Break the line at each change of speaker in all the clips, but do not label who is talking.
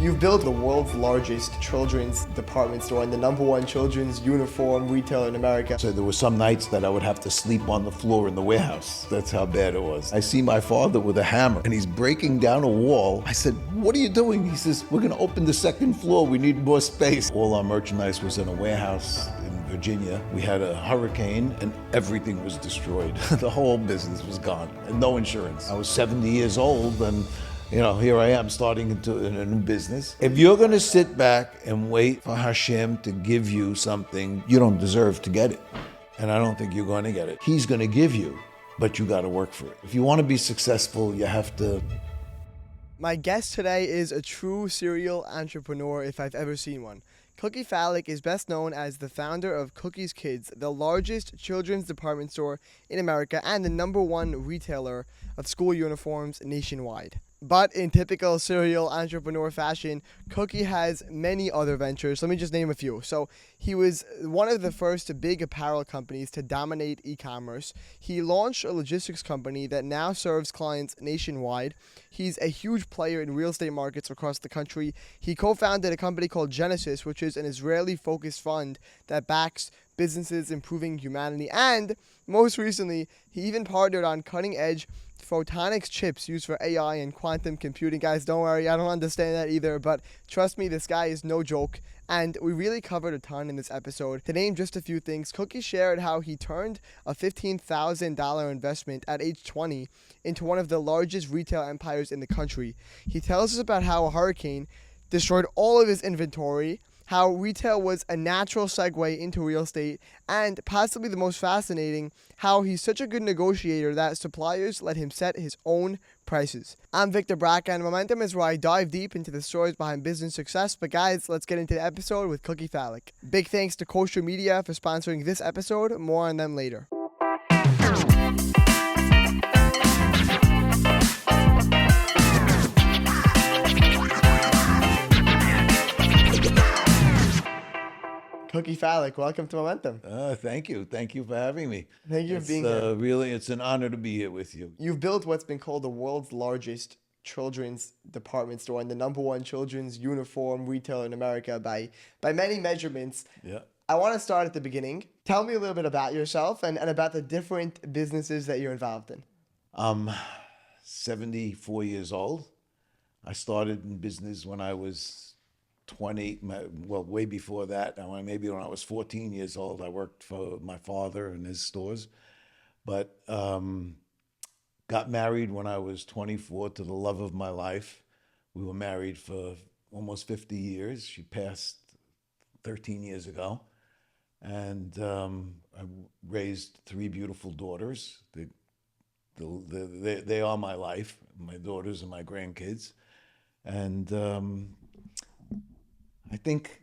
You've built the world's largest children's department store and the #1 children's uniform retailer in America.
So there were some nights that I would have to sleep on the floor in the warehouse. That's how bad it was. I see my father with a hammer and he's breaking down a wall. I said, "What are you doing?" He says, "We're gonna open the second floor. We need more space." All our merchandise was in a warehouse in Virginia. We had a hurricane and everything was destroyed. The whole business was gone and no insurance. I was 70 years old and here I am starting in a new business. If you're going to sit back and wait for Hashem to give you something, you don't deserve to get it. And I don't think you're going to get it. He's going to give you, but you got to work for it. If you want to be successful, you have to.
My guest today is a true serial entrepreneur if I've ever seen one. Cookie Falack is best known as the founder of Cookies Kids, the largest children's department store in America and the #1 retailer of school uniforms nationwide. But in typical serial entrepreneur fashion, Cookie has many other ventures. Let me just name a few. So he was one of the first big apparel companies to dominate e-commerce. He launched a logistics company that now serves clients nationwide. He's a huge player in real estate markets across the country. He co-founded a company called Genesis, which is an Israeli-focused fund that backs businesses improving humanity. And most recently, he even partnered on cutting-edge photonics chips used for AI and quantum computing. Guys, don't worry, I don't understand that either, but trust me, this guy is no joke. And we really covered a ton in this episode. To name just a few things, Cookie shared how he turned a $15,000 investment at age 20 into one of the largest retail empires in the country. He tells us about how a hurricane destroyed all of his inventory, how retail was a natural segue into real estate, and possibly the most fascinating, how he's such a good negotiator that suppliers let him set his own prices. I'm Victor Braca, and Momentum is where I dive deep into the stories behind business success. But guys, let's get into the episode with Cookie Falack. Big thanks to Kosher Media for sponsoring this episode. More on them later. Cookie Falack, welcome to Momentum.
Thank you. Thank you for having me.
Thank you for being here.
Really, it's an honor to be here with you.
You've built what's been called the world's largest children's department store and the #1 children's uniform retailer in America by many measurements.
Yeah.
I want to start at the beginning. Tell me a little bit about yourself and about the different businesses that you're involved in.
I'm 74 years old. I started in business when I was 20, way before that. Maybe when I was 14 years old, I worked for my father in his stores. But got married when I was 24 to the love of my life. We were married for almost 50 years. She passed 13 years ago. And I raised 3 beautiful daughters. They are my life, my daughters and my grandkids. And I think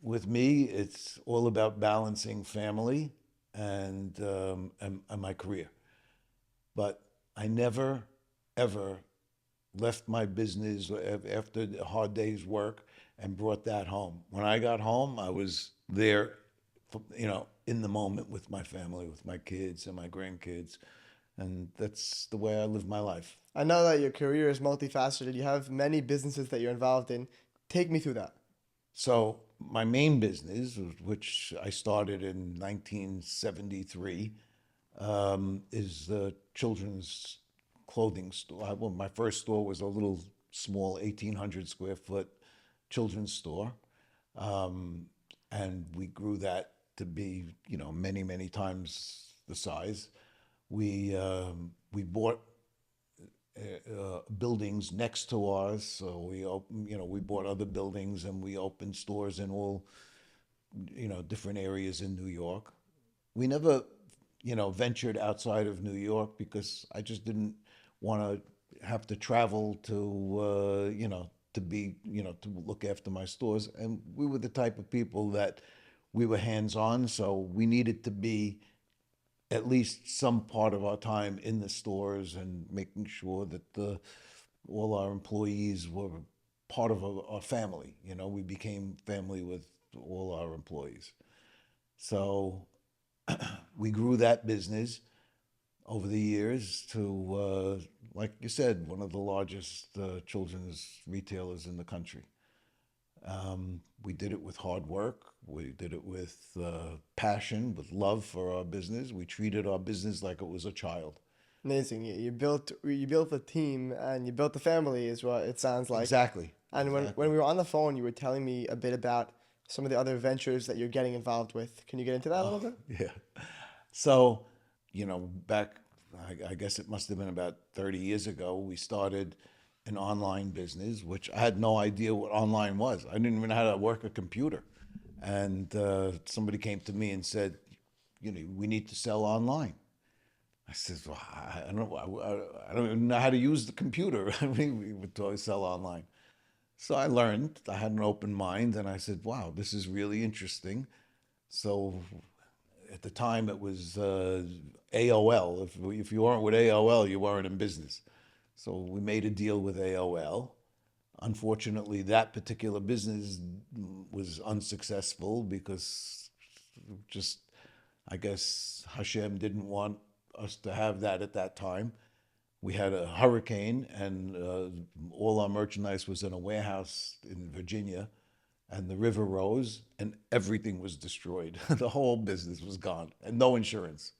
with me, it's all about balancing family and my career. But I never, ever left my business after a hard day's work and brought that home. When I got home, I was there, in the moment with my family, with my kids and my grandkids. And that's the way I live my life.
I know that your career is multifaceted. You have many businesses that you're involved in. Take me through that.
So my main business, which I started in 1973, is the children's clothing store. My first store was a little small 1,800 square foot children's store. And we grew that to be, many, many times the size. We bought buildings next to ours, so we bought other buildings and we opened stores in all, different areas in New York. We never, ventured outside of New York because I just didn't want to have to travel to, to look after my stores. And we were the type of people that we were hands-on, so we needed to be at least some part of our time in the stores and making sure that all our employees were part of our family. We became family with all our employees. So we grew that business over the years to, like you said, one of the largest children's retailers in the country. We did it with hard work. We did it with passion, with love for our business. We treated our business like it was a child.
Amazing. You built the team and you built the family is what it sounds like.
Exactly,
And when
exactly.
we were on the phone, you were telling me a bit about some of the other ventures that you're getting involved with. Can you get into that a little
Oh,
bit?
yeah. So, back, I guess it must have been about 30 years ago, we started an online business, which I had no idea what online was. I didn't even know how to work a computer. And somebody came to me and said, we need to sell online. I said, well, I don't know. I don't even know how to use the computer. I mean, we would always sell online. So I learned, I had an open mind, and I said, wow, this is really interesting. So at the time, it was AOL. If you weren't with AOL, you weren't in business. So we made a deal with AOL. Unfortunately, that particular business was unsuccessful because just, I guess, Hashem didn't want us to have that at that time. We had a hurricane, and all our merchandise was in a warehouse in Virginia, and the river rose, and everything was destroyed. The whole business was gone, and no insurance.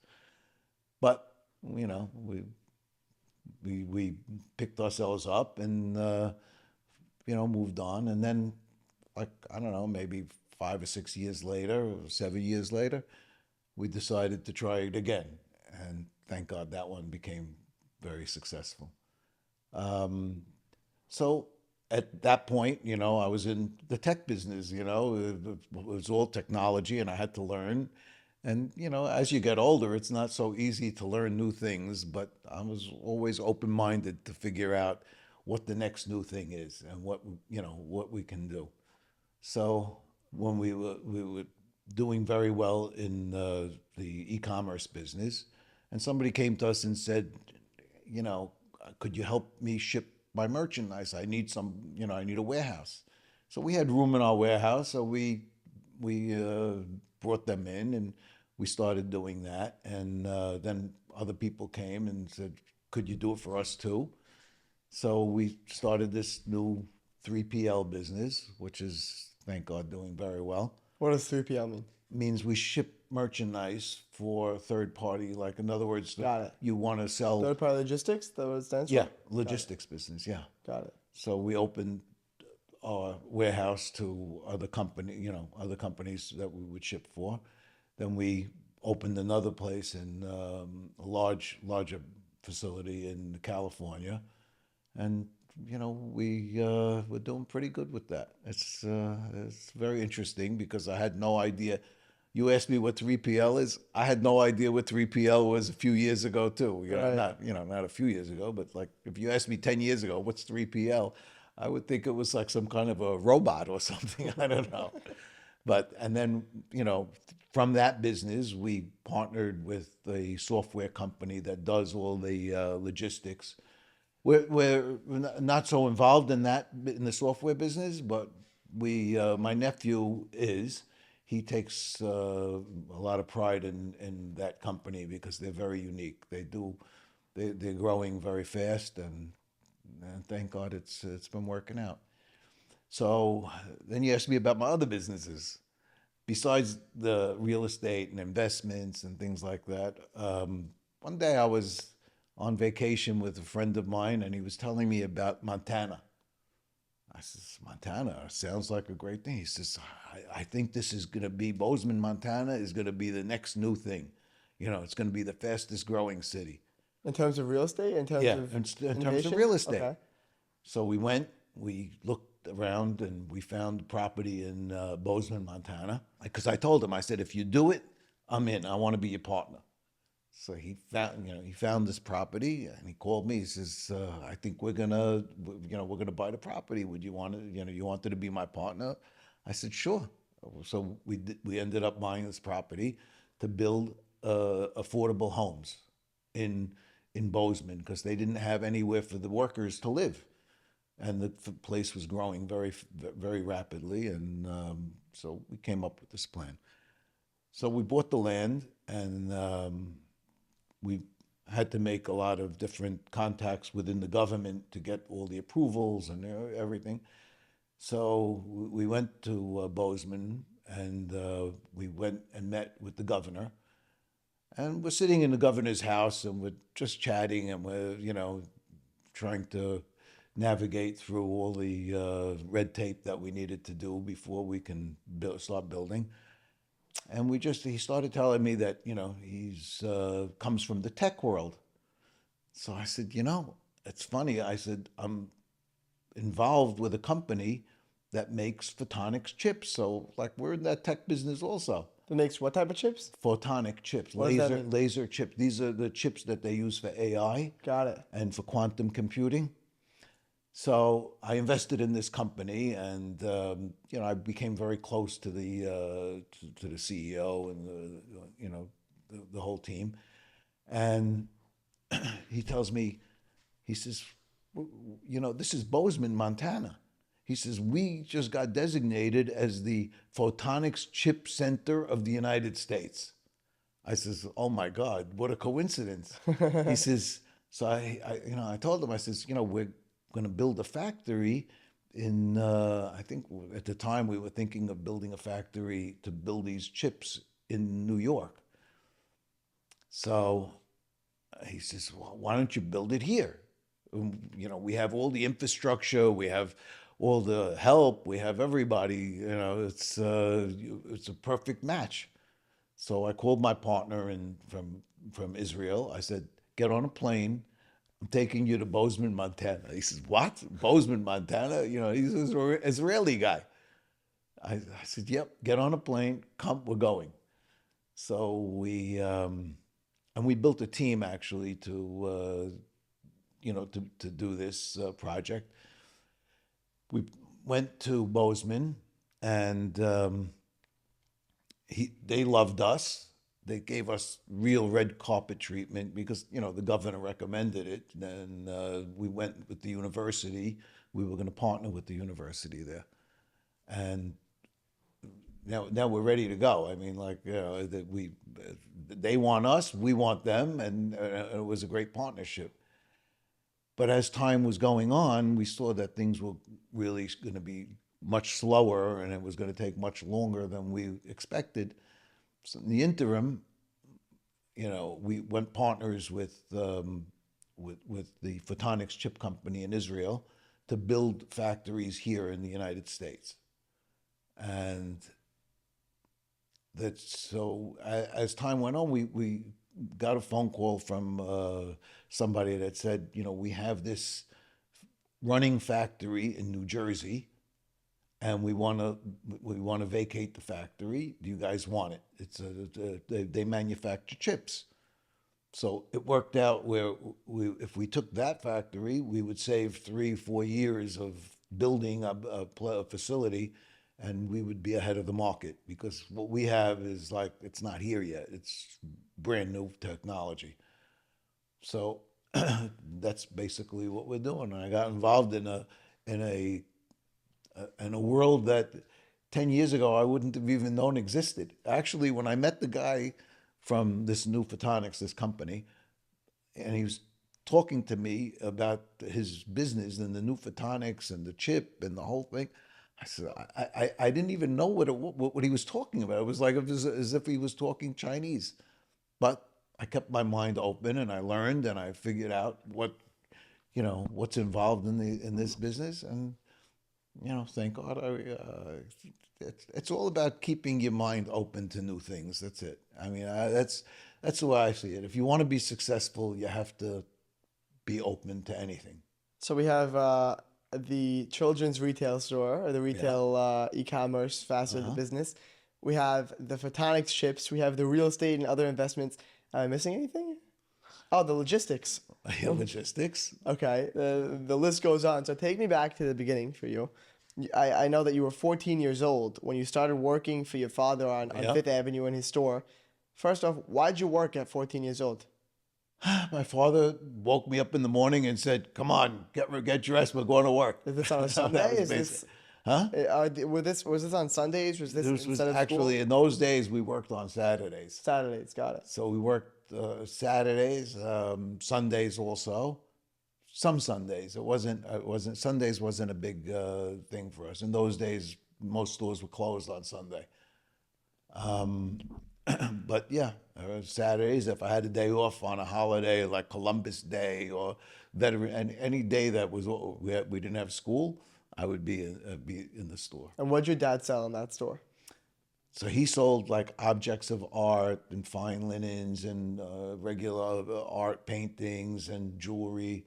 But you know, we picked ourselves up and moved on, and then like I don't know, maybe 5 or 6 years later, or 7 years later, we decided to try it again, and thank God that one became very successful. Um, so at that point, I was in the tech business. It was all technology, and I had to learn. And as you get older, it's not so easy to learn new things. But I was always open-minded to figure out what the next new thing is and what we can do. So when we were doing very well in the e-commerce business, and somebody came to us and said, you know, could you help me ship my merchandise? I need a warehouse. So we had room in our warehouse, so we brought them in and we started doing that. And then other people came and said, could you do it for us too? So we started this new 3PL business, which is, thank God, doing very well.
What does 3PL mean?
Means we ship merchandise for third party. Like, in other words,
Got it.
you want to sell,
Third party logistics, that what it stands
yeah,
for? Got it.
logistics business, yeah.
Got it.
So we opened our warehouse to other companies that we would ship for. Then we opened another place in a larger facility in California, and we're doing pretty good with that. It's very interesting because I had no idea. You asked me what 3PL is. I had no idea what 3PL was a few years ago too.
Right.
Not a few years ago, but like if you asked me 10 years ago what's 3PL, I would think it was like some kind of a robot or something. I don't know. But and then from that business, we partnered with a software company that does all the logistics. We're not so involved in that in the software business, but my nephew is. He takes a lot of pride in that company because they're very unique. They're growing very fast, and thank God it's been working out. So then you asked me about my other businesses. Besides the real estate and investments and things like that, one day I was on vacation with a friend of mine, and he was telling me about Montana. I says, Montana sounds like a great thing. He says, I think this is going to be, Bozeman, Montana is going to be the next new thing. It's going to be the fastest growing city.
In terms of real estate, in terms
Yeah,
of
in terms of
innovation?
real estate.
Okay.
So we looked around, and we found property in Bozeman, Montana. Because I told him, I said, if you do it, I'm in. I want to be your partner. So he found this property, and he called me. He says, "I think we're gonna buy the property. Would you want to, you wanted to be my partner?" I said, "Sure." So we ended up buying this property to build affordable homes in in Bozeman because they didn't have anywhere for the workers to live, and the place was growing very rapidly, and so we came up with this plan. So we bought the land, and we had to make a lot of different contacts within the government to get all the approvals and everything. So we went to Bozeman, and we went and met with the governor. And we're sitting in the governor's house, and we're just chatting, and we're, trying to navigate through all the red tape that we needed to do before we can start building. And he started telling me that, he's comes from the tech world. So I said, it's funny. I said, I'm involved with a company that makes photonics chips. So like we're in that tech business also.
That makes what type of chips?
Photonic chips,
What does that mean?
laser chips. These are the chips that they use for AI
Got it.
and for quantum computing. So I invested in this company, and I became very close to the CEO and the whole team. And he tells me, he says, this is Bozeman, Montana. He says, we just got designated as the Photonics Chip Center of the United States. I says, oh my God, what a coincidence. He says, so I told him, I says, we're going to build a factory in, I think at the time we were thinking of building a factory to build these chips in New York. So he says, well, why don't you build it here? We have all the infrastructure, we have all the help, we have everybody, it's a perfect match. So I called my partner from Israel. I said, get on a plane. I'm taking you to Bozeman, Montana. He says, what? Bozeman, Montana? He's an Israeli guy. I said, yep, get on a plane. Come, we're going. So we built a team actually to do this project. We went to Bozeman, and they loved us. They gave us real red carpet treatment because the governor recommended it. And we went with the university. We were going to partner with the university there, and now we're ready to go. I mean, they want us, we want them, and it was a great partnership. But as time was going on, we saw that things were really going to be much slower, and it was going to take much longer than we expected. So in the interim, we went partners with the photonics chip company in Israel to build factories here in the United States. And as time went on, we got a phone call from somebody that said, we have this running factory in New Jersey, and we want to vacate the factory. Do you guys want it? They manufacture chips. So it worked out where if we took that factory, we would save 3-4 years of building a facility, and we would be ahead of the market because what we have is it's not here yet. It's brand new technology. So that's basically what we're doing. And I got involved in a world that 10 years ago I wouldn't have even known existed. Actually, when I met the guy from this new photonics, this company, and he was talking to me about his business and the new photonics and the chip and the whole thing, I said, I didn't even know what he was talking about. It was like as if he was talking Chinese. But I kept my mind open, and I learned, and I figured out what's involved in this business. And thank God, it's all about keeping your mind open to new things. That's it. I mean, that's the way I see it. If you want to be successful, you have to be open to anything.
So we have the children's retail store, or the
Yeah.
retail e-commerce facet of the
Uh-huh.
business. We have the photonics chips. We have the real estate and other investments. Am I missing anything? Oh, the logistics.
Logistics.
Okay, the list goes on. So take me back to the beginning for you. I know that you were 14 years old when you started working for your father on
Yeah.
Fifth Avenue in his store. First off, why'd you work at 14 years old?
My father woke me up in the morning and said, "Come on, get dressed. We're going to work."
Is this on a
That
Sunday?
was
Is
basic.
this
Huh?
was this on Sundays? Was this
This was
instead of school?
actually in those days we worked on Saturdays.
Saturdays, got it.
So we worked Saturdays, Sundays also. some Sundays. Sundays wasn't a big thing for us. In those days, most stores were closed on Sunday. Um, but yeah, Saturdays, if I had a day off on a holiday like Columbus Day or veteran, and any day that was we didn't have school, I would be in the store.
And what'd your dad sell in that store?
So he sold like objects of art and fine linens and regular art paintings and jewelry.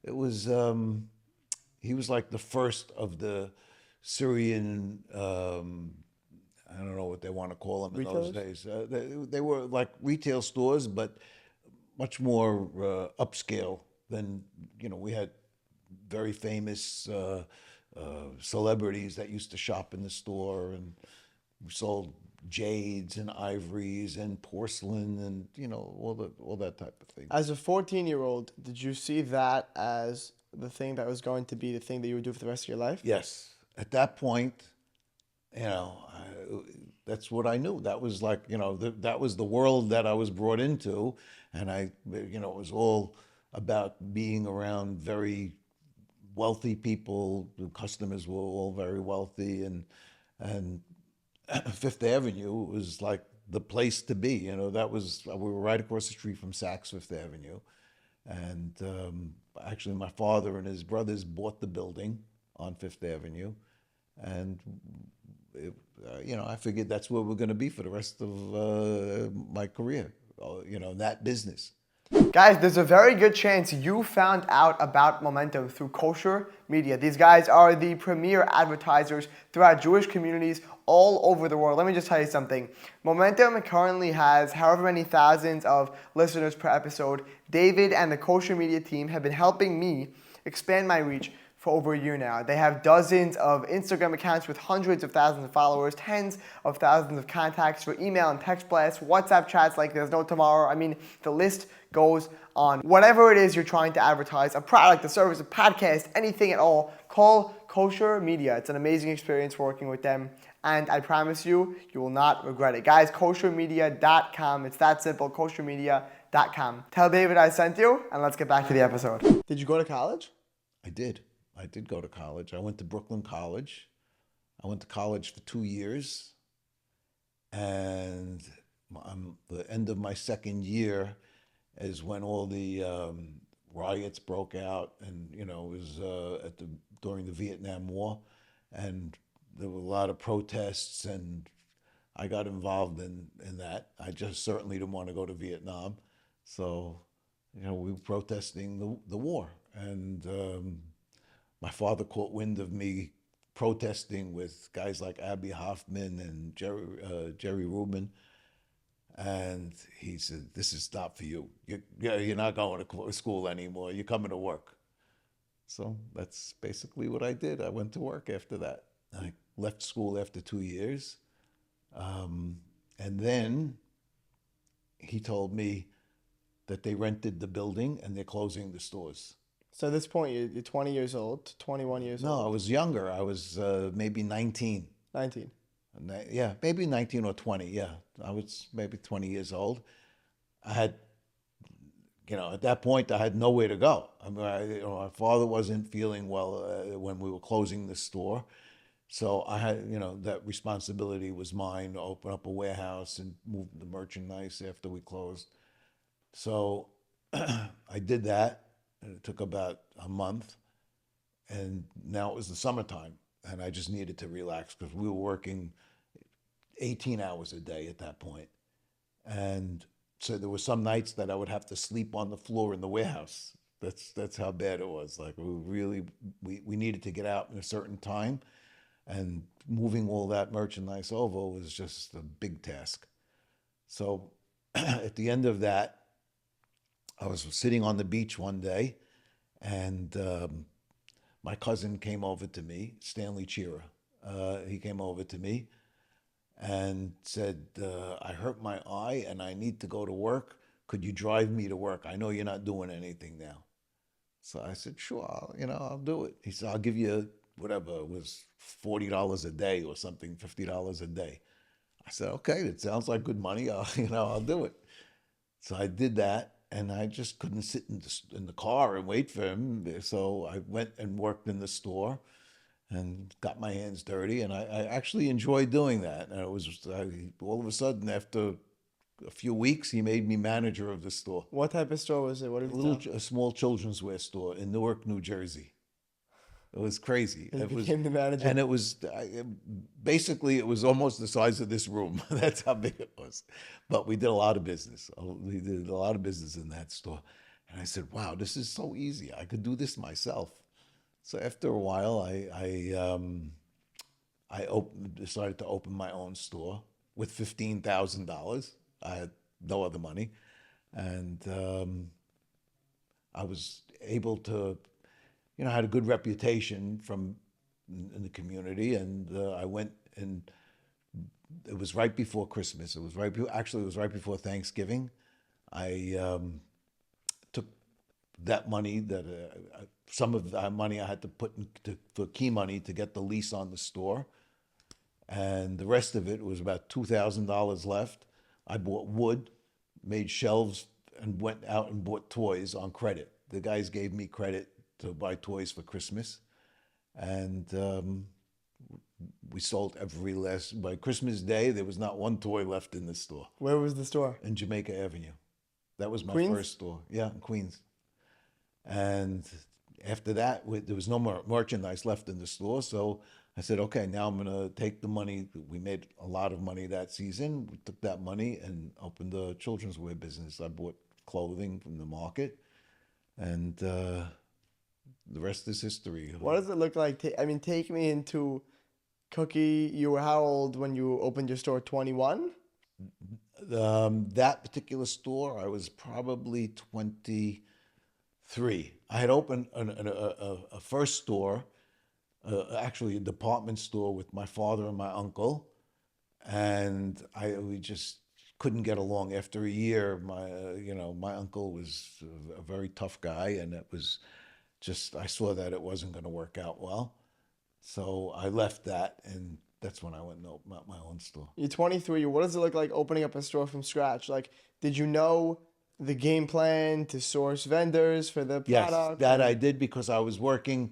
It was he was like the first of the Syrian. I don't know what they want to call them in those
Retailers?
days. They were like retail stores, but much more upscale than we had very famous celebrities that used to shop in the store, and we sold jades and ivories and porcelain and all that type of thing.
As a 14-year-old, did you see that as the thing that was going to be the thing that you would do for the rest of your life?
Yes, at that point, that's what I knew. That was like that was the world that I was brought into, and it was all about being around very wealthy people. The customers were all very wealthy, and Fifth Avenue was like the place to be. We were right across the street from Saks Fifth Avenue, and actually my father and his brothers bought the building on Fifth Avenue, and I figured that's where we're going to be for the rest of my career. That business.
Guys, there's a very good chance you found out about Momentum through Kosher Media. These guys are the premier advertisers throughout Jewish communities all over the world. Let me just tell you something. Momentum currently has however many thousands of listeners per episode. David and the Kosher Media team have been helping me expand my reach for over a year now. They have dozens of Instagram accounts with hundreds of thousands of followers, tens of thousands of contacts for email and text blasts, WhatsApp chats like there's no tomorrow. I mean, the list goes on. Whatever it is you're trying to advertise, a product, a service, a podcast, anything at all, call Kosher Media. It's an amazing experience working with them, and I promise you, you will not regret it. Guys, koshermedia.com. It's that simple, koshermedia.com. Tell David I sent you, and let's get back to the episode. Did you go to college?
I did. I did go to college. I went to Brooklyn College. I went to college for 2 years. And the end of my second year is when all the riots broke out. And, it was during the Vietnam War. And there were a lot of protests. And I got involved in that. I just certainly didn't want to go to Vietnam. So, we were protesting the war. And my father caught wind of me protesting with guys like Abby Hoffman and Jerry Rubin, and he said, "This is not for you. You're not going to school anymore. You're coming to work." So that's basically what I did. I went to work after that. I left school after 2 years, and then he told me that they rented the building and they're closing the stores.
So at this point, you're 20 years old, 21 years old.
No, I was younger. I was maybe 19.
19.
Yeah, maybe 19 or 20. Yeah, I was maybe 20 years old. I had, at that point, I had nowhere to go. I mean, my father wasn't feeling well when we were closing the store. So I had, that responsibility was mine to open up a warehouse and move the merchandise after we closed. So I did that. And it took about a month, and now it was the summertime, and I just needed to relax because we were working 18 hours a day at that point. And so there were some nights that I would have to sleep on the floor in the warehouse. That's how bad it was. Like we needed to get out in a certain time, and moving all that merchandise over was just a big task. So at the end of that, I was sitting on the beach one day, and my cousin came over to me, Stanley Chira. He came over to me and said, I hurt my eye and I need to go to work. Could you drive me to work? I know you're not doing anything now. So I said, sure, I'll do it. He said, I'll give you whatever, it was $40 a day or something, $50 a day. I said, okay, it sounds like good money. I'll do it. So I did that. and I just couldn't sit in the car and wait for him. So I went and worked in the store and got my hands dirty, and I actually enjoyed doing that. And it was all of a sudden, after a few weeks, he made me manager of the store,
What type of store was it? What did he sell?
a small children's wear store in Newark, New Jersey. It was crazy.
And you
It was,
became the manager.
and it was basically it was almost the size of this room. That's how big it was. But we did a lot of business. We did a lot of business in that store, and I said, "Wow, this is so easy. I could do this myself." So after a while, decided to open my own store with $15,000. I had no other money, and I was able to, I had a good reputation from in the community, and I went and it was right before Christmas. It was actually it was right before Thanksgiving. I took that money that some of that money I had to put for key money to get the lease on the store, and the rest of it was about $2,000 left. I bought wood, made shelves, and went out and bought toys on credit. The guys gave me credit to buy toys for Christmas, and we sold every last. By Christmas Day, there was not one toy left in the store
Where was the store?
in Jamaica Avenue. That was my
Queens?
first store. Yeah, in Queens. And after that, there was no more merchandise left in the store. So I said, okay, now I'm going to take the money. We made a lot of money that season. We took that money and opened a children's wear business. I bought clothing from the market, and the rest is history.
What does it look like? I mean, take me into Cookie. You were how old when you opened your store? 21?
That particular store, I was probably 23. I had opened a first store, actually a department store with my father and my uncle, and we just couldn't get along. After a year, my uncle was a very tough guy, and it was just I saw that it wasn't going to work out well, so I left that, and that's when I went and opened up my own store.
You're 23. What does it look like opening up a store from scratch? Like, did you know the game plan to source vendors for the
Yes,
product?
that I did because I was working.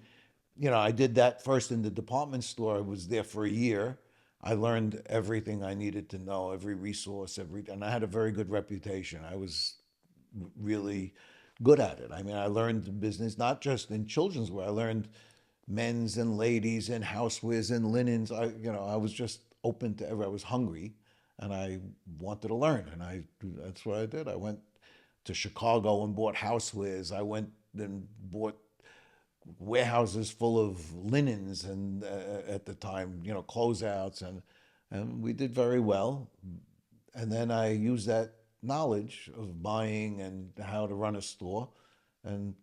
I did that first in the department store. I was there for a year. I learned everything I needed to know, every resource, and I had a very good reputation. I was really good at it. I mean, I learned the business not just in children's wear. I learned men's and ladies and housewares and linens. I was just open to I was hungry, and I wanted to learn, and that's what I did. I went to Chicago and bought housewares. I went and bought warehouses full of linens and at the time, closeouts, and we did very well. And then I used that knowledge of buying and how to run a store, and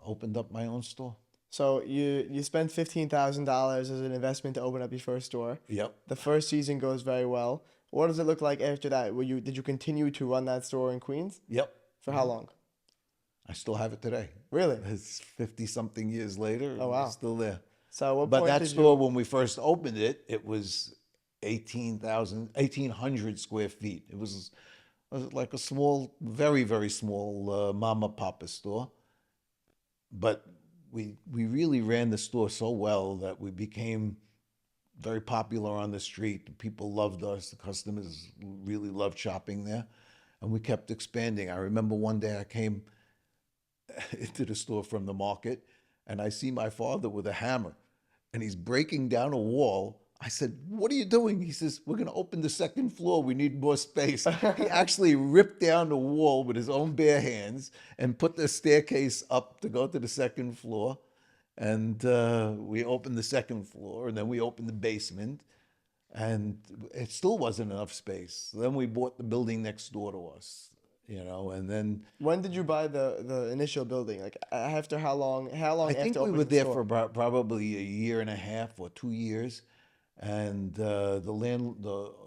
opened up my own store.
So you spent $15,000 as an investment to open up your first store.
Yep.
The first season goes very well. What does it look like after that? Did you continue to run that store in Queens?
Yep.
For how long?
I still have it today.
Really?
It's 50 something years later.
Oh, wow.
It's still there.
So what
But
point
that
did
store,
you?
when we first opened it, it was 1,800 square feet. It was like a small, very, very small mama papa store. But we really ran the store so well that we became very popular on the street. The people loved us. The customers really loved shopping there. And we kept expanding. I remember one day I came into the store from the market, and I see my father with a hammer, and he's breaking down a wall. I said, "What are you doing?" He says, "We're going to open the second floor. We need more space." He actually ripped down the wall with his own bare hands and put the staircase up to go to the second floor. And we opened the second floor, and then we opened the basement, and it still wasn't enough space. So then we bought the building next door to us, and then
When did you buy the initial building? Like after how long? How long
I
after
think we
opening
were
the
there
store?
for probably a year and a half or 2 years. And the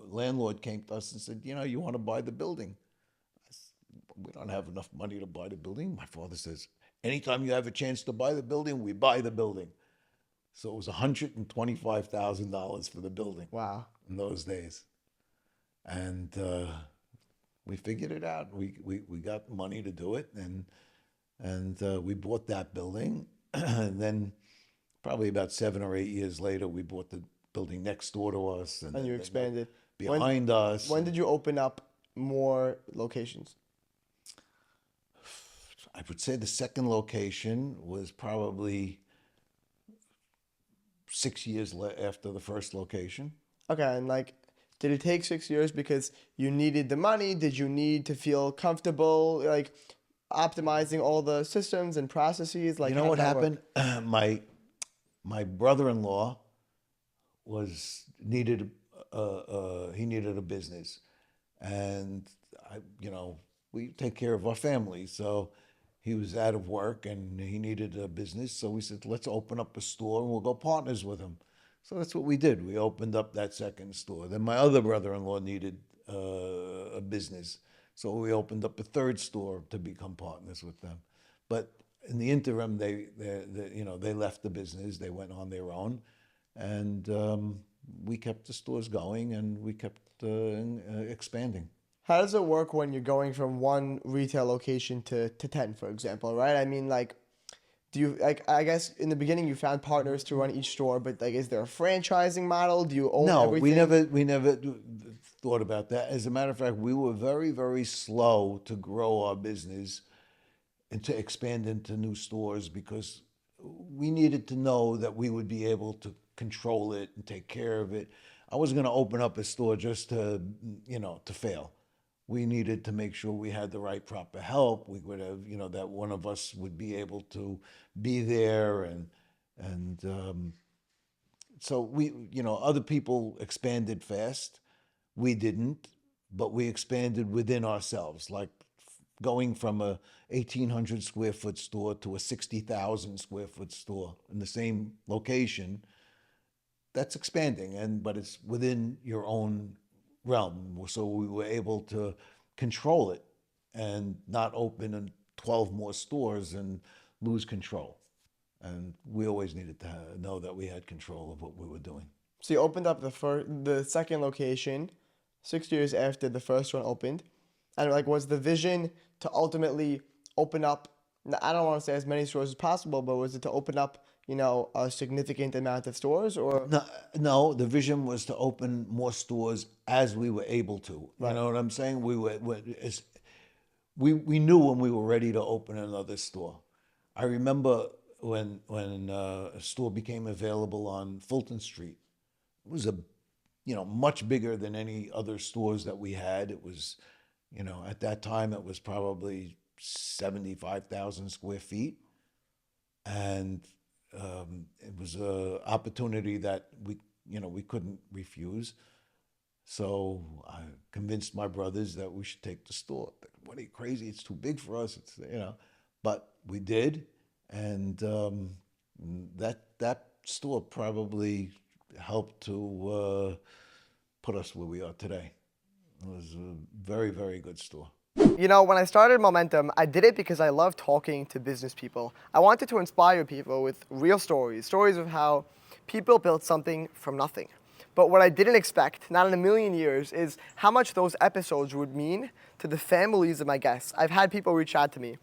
landlord came to us and said, "You want to buy the building?" We don't have enough money to buy the building. My father says, "Anytime you have a chance to buy the building, we buy the building." So it was $125,000 for the building
Wow.
in those days. And we figured it out. We got money to do it, and we bought that building. And then probably about 7 or 8 years later, we bought the building next door to us, and
And you
then the
expanded.
behind us.
When did you open up more locations?
I would say the second location was probably 6 years after the first location.
Okay, and like, did it take 6 years because you needed the money? Did you need to feel comfortable, like, optimizing all the systems and processes? Like,
You know
how
what
did that work?
happened? My brother-in-law was needed he needed a business, and we take care of our family, so he was out of work and he needed a business, so we said, let's open up a store and we'll go partners with him. So that's what we did. We opened up that second store. Then my other brother-in-law needed a business, so we opened up a third store to become partners with them. But in the interim, they left the business. They went on their own, and we kept the stores going, and we kept expanding.
How does it work when you're going from one retail location to 10, for example, right? I mean, like, do you, like, I guess in the beginning you found partners to run each store, but like, is there a franchising model? Do you own
No,
everything?
we never thought about that. As a matter of fact, we were very, very slow to grow our business and to expand into new stores because we needed to know that we would be able to control it and take care of it. I wasn't going to open up a store just to fail. We needed to make sure we had the right proper help. We would have, that one of us would be able to be there, and so other people expanded fast. We didn't, but we expanded within ourselves, like going from a 1,800 square foot store to a 60,000 square foot store in the same location. That's expanding, but it's within your own realm. So we were able to control it and not open 12 more stores and lose control. And we always needed to know that we had control of what we were doing.
So you opened up the second location 6 years after the first one opened, and like, was the vision to ultimately open up? I don't want to say as many stores as possible, but was it to open up, a significant amount of stores, or?
No, no, the vision was to open more stores as we were able to. You
Right.
know what I'm saying? We knew when we were ready to open another store. I remember when a store became available on Fulton Street. It was much bigger than any other stores that we had. It was, at that time it was probably 75,000 square feet, and it was an opportunity that we couldn't refuse. So I convinced my brothers that we should take the store. What are you, crazy? It's too big for us. But we did, and that store probably helped to put us where we are today. It was a very, very good store.
When I started Momentum, I did it because I love talking to business people. I wanted to inspire people with real stories of how people built something from nothing. But what I didn't expect, not in a million years, is how much those episodes would mean to the families of my guests. I've had people reach out to me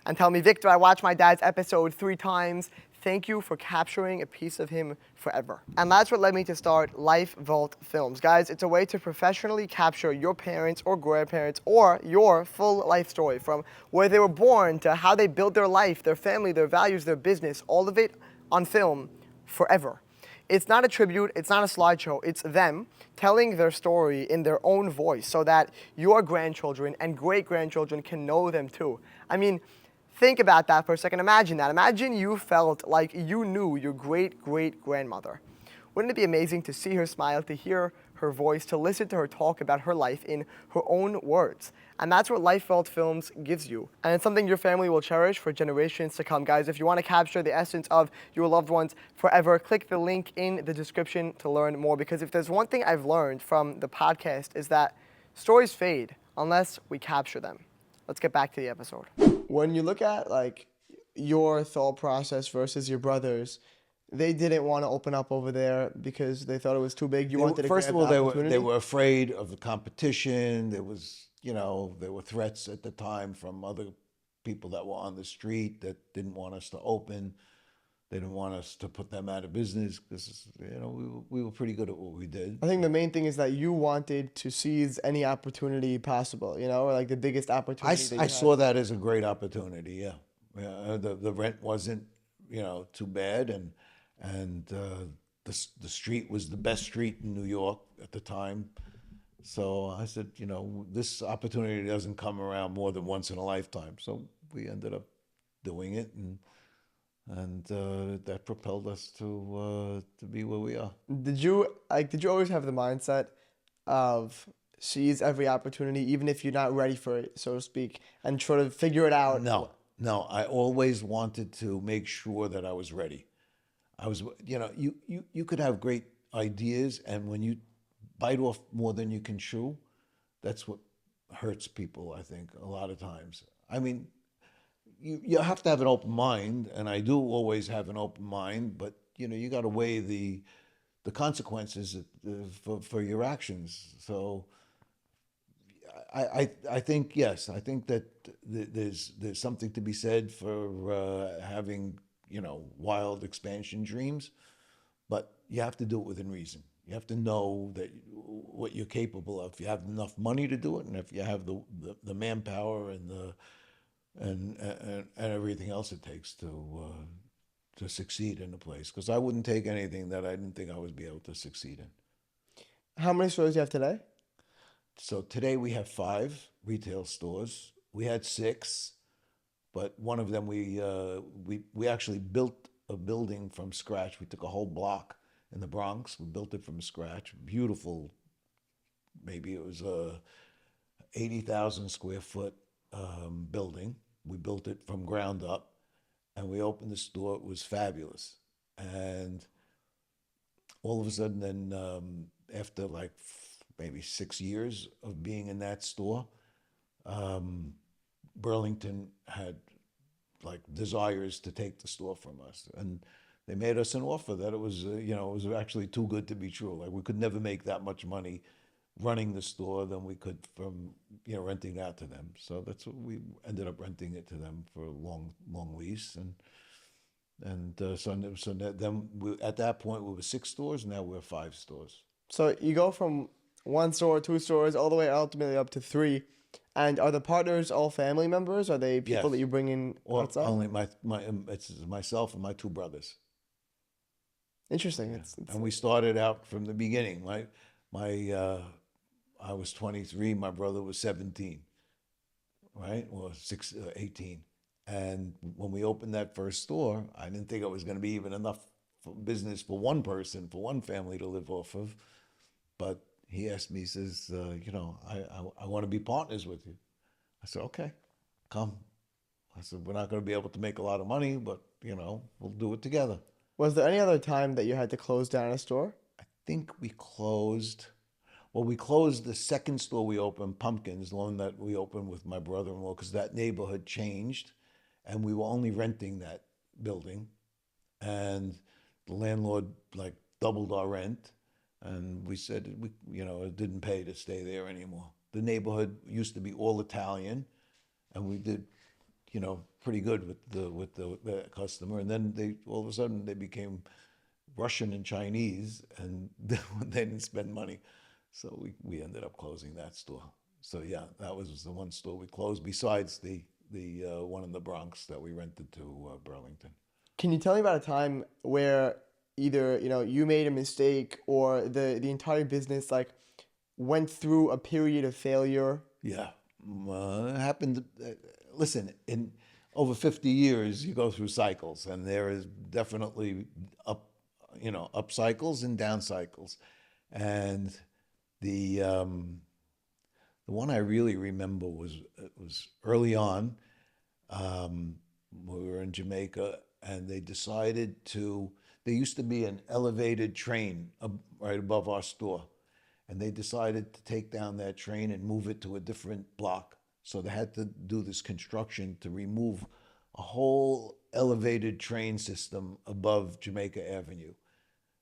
and tell me, Victor, I watched my dad's episode 3 times. Thank you for capturing a piece of him forever. And that's what led me to start Life Vault Films. Guys, it's a way to professionally capture your parents or grandparents or your full life story, from where they were born to how they built their life, their family, their values, their business, all of it on film forever. It's not a tribute, it's not a slideshow, it's them telling their story in their own voice so that your grandchildren and great-grandchildren can know them too. I mean, think about that for a second. Imagine that. Imagine you felt like you knew your great-great-grandmother. Wouldn't it be amazing to see her smile, to hear her voice, to listen to her talk about her life in her own words? And that's what Life Vault Films gives you. And it's something your family will cherish for generations to come. Guys, if you want to capture the essence of your loved ones forever, click the link in the description to learn more. Because if there's one thing I've learned from the podcast, is that stories fade unless we capture them. Let's get back to the episode. When you look at like your thought process versus your brother's, They didn't want to open up over there because they thought it was too big. You wanted to
First of
grab the
all, they
opportunity.
were afraid of the competition. There was, there were threats at the time from other people that were on the street that didn't want us to open. They didn't want us to put them out of business because, we were pretty good at what we did.
I think the main thing is that you wanted to seize any opportunity possible, or like the biggest opportunity that
I
you had.
saw that as a great opportunity. Yeah, yeah. The rent wasn't, too bad, and the street was the best street in New York at the time. So I said, this opportunity doesn't come around more than once in a lifetime. So we ended up doing it, and that propelled us to be where we are.
Did you always have the mindset of seize every opportunity, even if you're not ready for it, so to speak, and try to figure it out?
No, no. I always wanted to make sure that I was ready. I was, you could have great ideas, and when you bite off more than you can chew, that's what hurts people, I think, a lot of times. I mean, you have to have an open mind, and I do always have an open mind, but you got to weigh the consequences for your actions. So I think yes, I think that there's something to be said for having wild expansion dreams, but you have to do it within reason. You have to know that what you're capable of. If you have enough money to do it, and if you have the manpower and the and everything else it takes to succeed in a place. Because I wouldn't take anything that I didn't think I would be able to succeed in.
How many stores do you have today?
So today we have 5 retail stores. We had 6, but one of them we actually built a building from scratch. We took a whole block in the Bronx. We built it from scratch. Beautiful. Maybe it was a 80,000 square foot building. We built it from ground up, and we opened the store. It was fabulous, and all of a sudden, then after like maybe 6 years of being in that store, um, Burlington had like desires to take the store from us, and they made us an offer that it was actually too good to be true. Like we could never make that much money running the store than we could from renting it out to them. So that's what we ended up renting it to them for a long lease, and so then at that point we were 6 stores. Now we're 5 stores.
So you go from one store, two stores, all the way ultimately up to three. And are the partners all family members? Are they people that
Yes,
you bring in
or
outside?
only my it's myself and my 2 brothers.
Interesting.
Yeah,
It's
and we started out from the beginning. My I was 23. My brother was 17, right? Or 18. And when we opened that first store, I didn't think it was going to be even enough for business for one person, for one family to live off of. But he asked me, he says, I want to be partners with you. I said, okay, come. I said, we're not going to be able to make a lot of money, but, we'll do it together.
Was there any other time that you had to close down a store?
I think we closed the second store we opened, Pumpkins, the one that we opened with my brother-in-law, because that neighborhood changed, and we were only renting that building, and the landlord like doubled our rent, and we said it didn't pay to stay there anymore. The neighborhood used to be all Italian, and we did pretty good with the customer, and then they all of a sudden they became Russian and Chinese, and they didn't spend money. So we ended up closing that store. So yeah, that was the one store we closed besides the one in the Bronx that we rented to Burlington.
Can you tell me about a time where either, you made a mistake or the entire business like went through a period of failure?
Yeah, it happened. Listen, in over 50 years, you go through cycles, and there is definitely up, up cycles and down cycles, and the um, the one I really remember was early on. Um, we were in Jamaica, and they decided to. There used to be an elevated train right above our store, and they decided to take down that train and move it to a different block. So they had to do this construction to remove a whole elevated train system above Jamaica Avenue.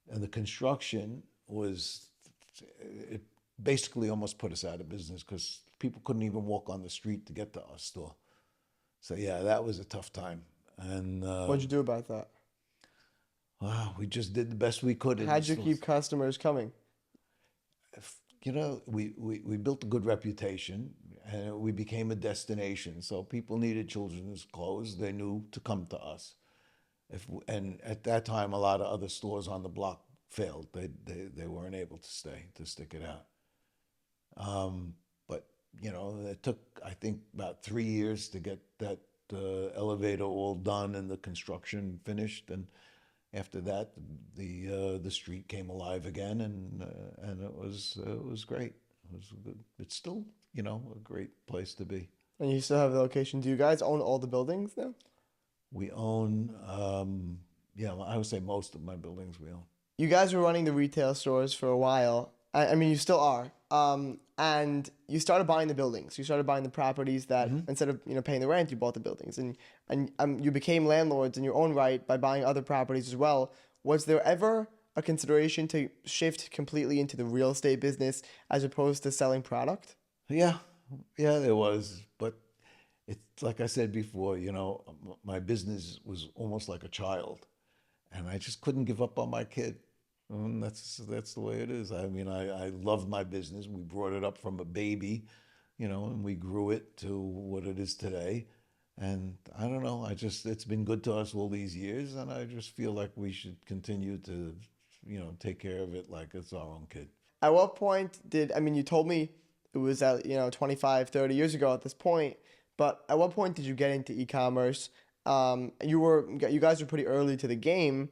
And the construction was, it basically almost put us out of business because people couldn't even walk on the street to get to our store. So yeah, that was a tough time. And
What'd you do about that?
wow, we just did the best we could in the
How'd you
stores.
keep customers coming?
You know, we built a good reputation and we became a destination. So people needed children's clothes. They knew to come to us. And at that time, a lot of other stores on the block failed. They weren't able to stay, to stick it out. But, you know, it took, I think, about 3 years to get that elevator all done and the construction finished. And after that, the street came alive again, and it was great. It was good. It's still, you know, a great place to be.
And you still have the location. Do you guys own all the buildings now?
We own, yeah, I would say most of my buildings we own.
You guys were running the retail stores for a while. I mean, you still are. And you started buying the buildings. You started buying the properties that instead of paying the rent, you bought the buildings, and you became landlords in your own right by buying other properties as well. Was there ever a consideration to shift completely into the real estate business as opposed to selling product?
Yeah, yeah, there was, but it's like I said before, you know, my business was almost like a child, and I just couldn't give up on my kid. And that's the way it is. I mean, I love my business. We brought it up from a baby, you know, and we grew it to what it is today. And I don't know, it's been good to us all these years, and I just feel like we should continue to, you know, take care of it like it's our own kid.
At what point I mean, you told me it was at, 25, 30 years ago at this point, but at what point did you get into e-commerce? You guys were pretty early to the game.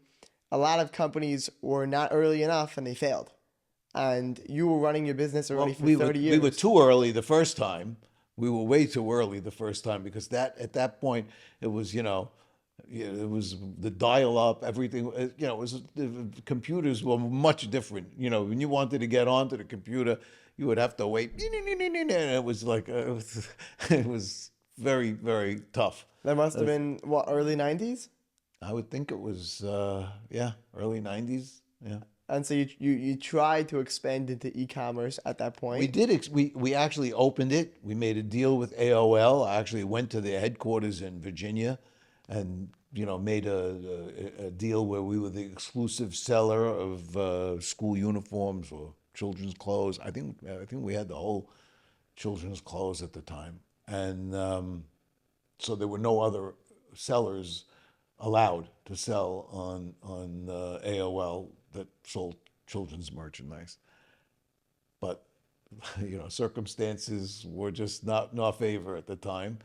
A lot of companies were not early enough and they failed. And you were running your business already
Well,
for 30
we were
years.
too early the first time. We were way too early the first time because that at that point it was, you know, it was the dial up, everything, you know, it was the computers were much different. You know, when you wanted to get onto the computer, you would have to wait. And it was like it was very, very tough.
That must have been, what, early 90s?
I would think it was yeah, early 90s. Yeah.
And so you tried to expand into e-commerce at that
We
point.
did. We actually opened it. We made a deal with AOL. I actually went to their headquarters in Virginia, and you know made a deal where we were the exclusive seller of school uniforms or children's clothes. I think we had the whole children's clothes at the time, and so there were no other sellers allowed to sell on AOL that sold children's merchandise. But you know, circumstances were just not in our favor at the time.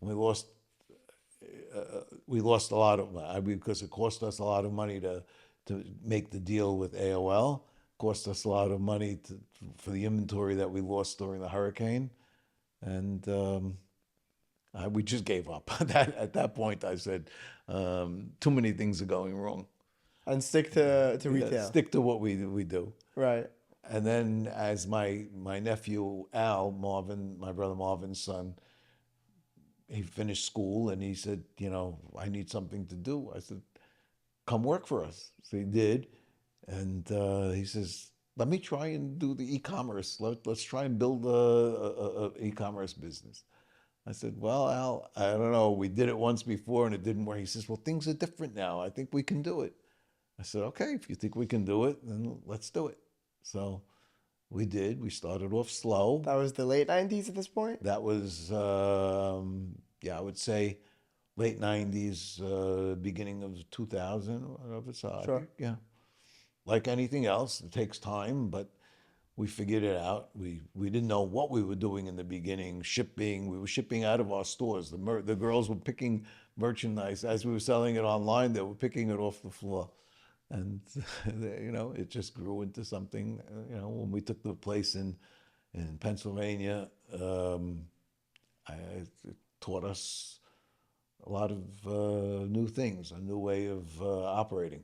We lost we lost a lot of money because it cost us a lot of money to make the deal with AOL. Cost us a lot of money for the inventory that we lost during the hurricane, and we just gave up. At that point, I said, too many things are going wrong.
And stick to
Yeah,
retail.
stick to what we do.
Right.
And then as my nephew Al Marvin, my brother Marvin's son, he finished school and he said, you know, I need something to do. I said, come work for us. So he did, and he says, let me try and do the e-commerce. Let's try and build a e-commerce business. I said, well, Al, I don't know. We did it once before and it didn't work. He says, well, things are different now. I think we can do it. I said, okay, if you think we can do it, then let's do it. So we did. We started off slow.
That was the late 90s at this point?
That was, yeah, I would say late 90s, beginning of 2000. Whatever. So I
Sure.
think, yeah, like anything else, it takes time, but we figured it out. We didn't know what we were doing in the beginning. We were shipping out of our stores. The girls were picking merchandise as we were selling it online. They were picking it off the floor, and you know, it just grew into something. You know, when we took the place in Pennsylvania, it taught us a lot of new things, a new way of operating.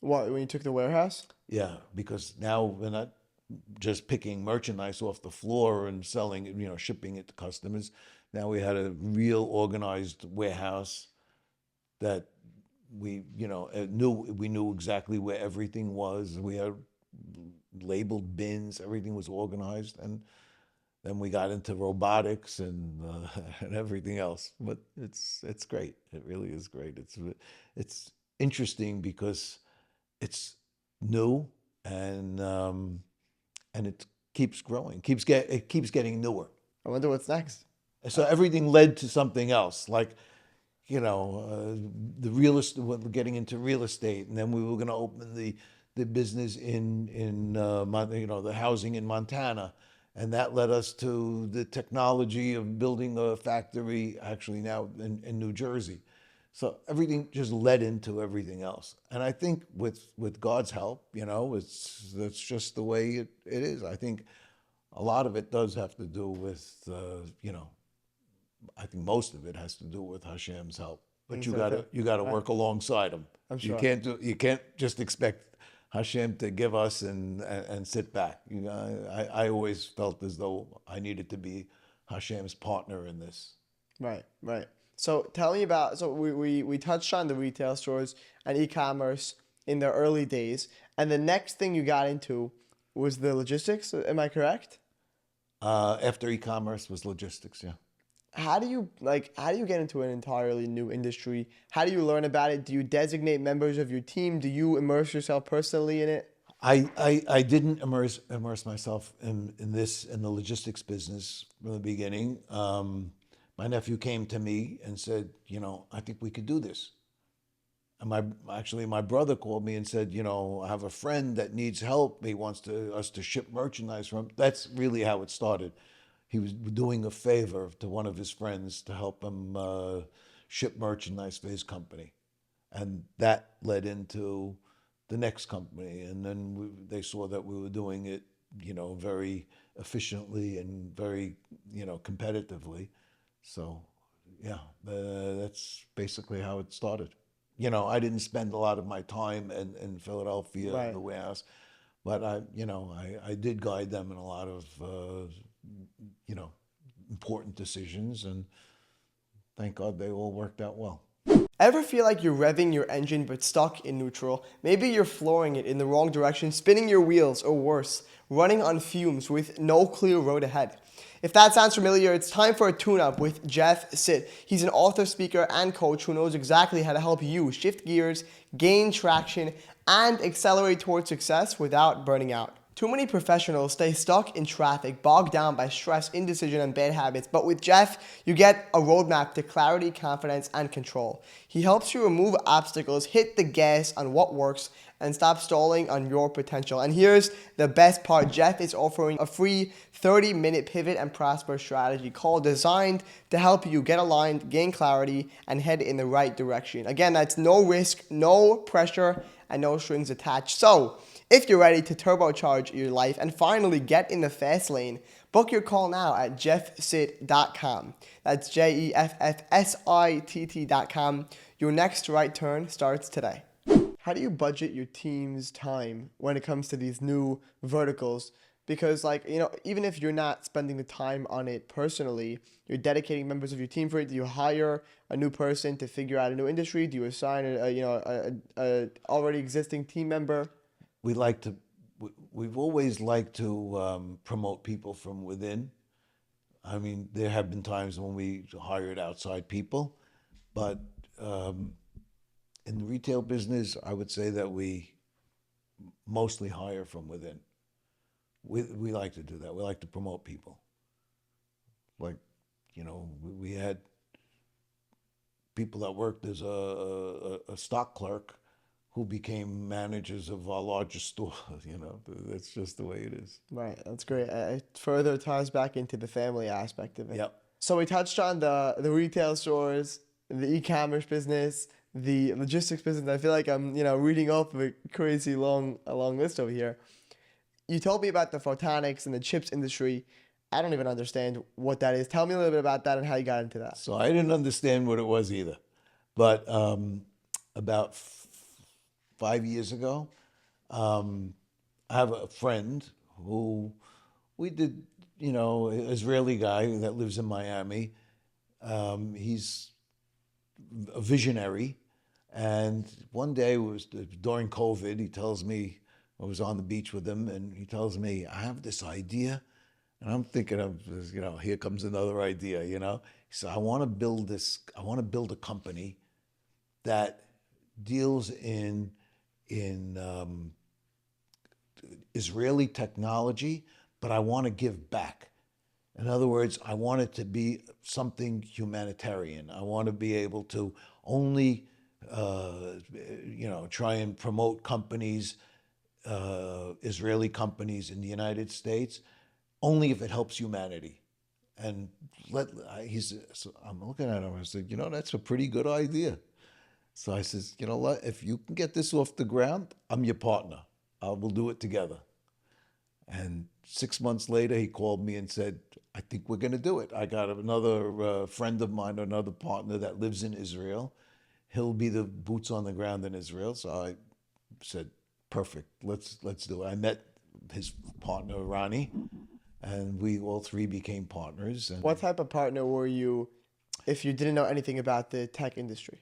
What, when you took the warehouse?
Yeah, because now we're not just picking merchandise off the floor and selling it, you know, shipping it to customers. Now we had a real organized warehouse that we knew exactly where everything was. We had labeled bins. Everything was organized, and then we got into robotics and and everything else. But it's great. It really is great. It's interesting because it's new and it keeps growing. It keeps getting newer.
I wonder what's next.
So everything led to something else. Like the real estate. We're getting into real estate, and then we were going to open the business in the housing in Montana, and that led us to the technology of building a factory actually now in New Jersey. So everything just led into everything else, and I think with God's help, that's just the way it is. I think a lot of it does have to do with I think most of it has to do with Hashem's help. But you gotta
Right.
work alongside him.
I'm
You
sure.
can't just expect Hashem to give us and sit back. I always felt as though I needed to be Hashem's partner in this.
Right, right. So tell me about, so we touched on the retail stores and e-commerce in the early days, and the next thing you got into was the logistics. Am I correct?
After e-commerce was logistics, yeah.
How do you get into an entirely new industry? How do you learn about it? Do you designate members of your team? Do you immerse yourself personally in it?
I didn't immerse myself in the logistics business from the beginning. My nephew came to me and said, I think we could do this. And my brother called me and said, I have a friend that needs help. He wants us to ship merchandise from. That's really how it started. He was doing a favor to one of his friends to help him ship merchandise for his company, and that led into the next company. And then they saw that we were doing it, very efficiently and very, competitively. So, yeah, that's basically how it started. I didn't spend a lot of my time in Philadelphia in
Right.
the warehouse, but I did guide them in a lot of, you know, important decisions, and thank God they all worked out well.
Ever feel like you're revving your engine but stuck in neutral? Maybe you're flooring it in the wrong direction, spinning your wheels, or worse, running on fumes with no clear road ahead. If that sounds familiar, it's time for a tune-up with Jeff Sitt. He's an author, speaker, and coach who knows exactly how to help you shift gears, gain traction, and accelerate towards success without burning out. Too many professionals stay stuck in traffic, bogged down by stress, indecision, and bad habits. But with Jeff, you get a roadmap to clarity, confidence, and control. He helps you remove obstacles, hit the gas on what works, and stop stalling on your potential. And here's the best part. Jeff is offering a free 30-minute pivot and prosper strategy call designed to help you get aligned, gain clarity, and head in the right direction. Again, that's no risk, no pressure, and no strings attached. So, if you're ready to turbocharge your life and finally get in the fast lane, book your call now at jeffsitt.com. That's JEFFSITT.com. Your next right turn starts today. How do you budget your team's time when it comes to these new verticals? Because, even if you're not spending the time on it personally, you're dedicating members of your team for it. Do you hire a new person to figure out a new industry? Do you assign a already existing team member?
We like to, we've always liked to promote people from within. I mean, there have been times when we hired outside people, but in the retail business, I would say that we mostly hire from within. We like to do that. We like to promote people. Like, we had people that worked as a stock clerk who became managers of our largest store. That's just the way it is.
Right, that's great. It further ties back into the family aspect of it.
Yep.
So we touched on the retail stores, the e-commerce business, the logistics business. I feel like I'm reading off a crazy a long list over here. You told me about the photonics and the chips industry. I don't even understand what that is. Tell me a little bit about that and how you got into that.
So I didn't understand what it was either. But about 5 years ago, I have a friend who we did, Israeli guy that lives in Miami. He's a visionary, And one day, it was during COVID, he tells me, I was on the beach with him, and he tells me, I have this idea. And I'm thinking of, here comes another idea, He said, I want to build a company that deals in Israeli technology, but I want to give back. In other words, I want it to be something humanitarian. I want to be able to only, try and promote companies, Israeli companies in the United States, only if it helps humanity. And so I'm looking at him. I said, that's a pretty good idea. So I says, what? If you can get this off the ground, I'm your partner. We'll do it together. And 6 months later, he called me and said, I think we're going to do it. I got another friend of mine, another partner that lives in Israel. He'll be the boots on the ground in Israel. So I said, perfect, let's do it. I met his partner, Ronnie, and we all three became partners. And
What type of partner were you if you didn't know anything about the tech industry?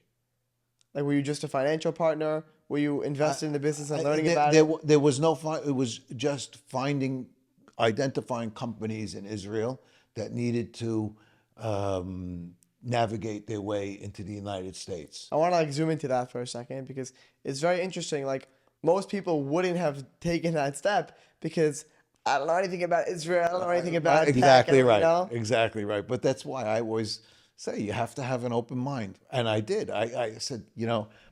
Like, were you just a financial partner? Were you invested in the business and learning about it?
there was no, it was just identifying companies in Israel that needed to navigate their way into the United States.
I want to like zoom into that for a second because it's very interesting. Like, most people wouldn't have taken that step because I don't know anything about Israel. I don't know anything about tech.
Exactly
You
right.
know?
Exactly right. But that's why I always say you have to have an open mind. And I did. I said,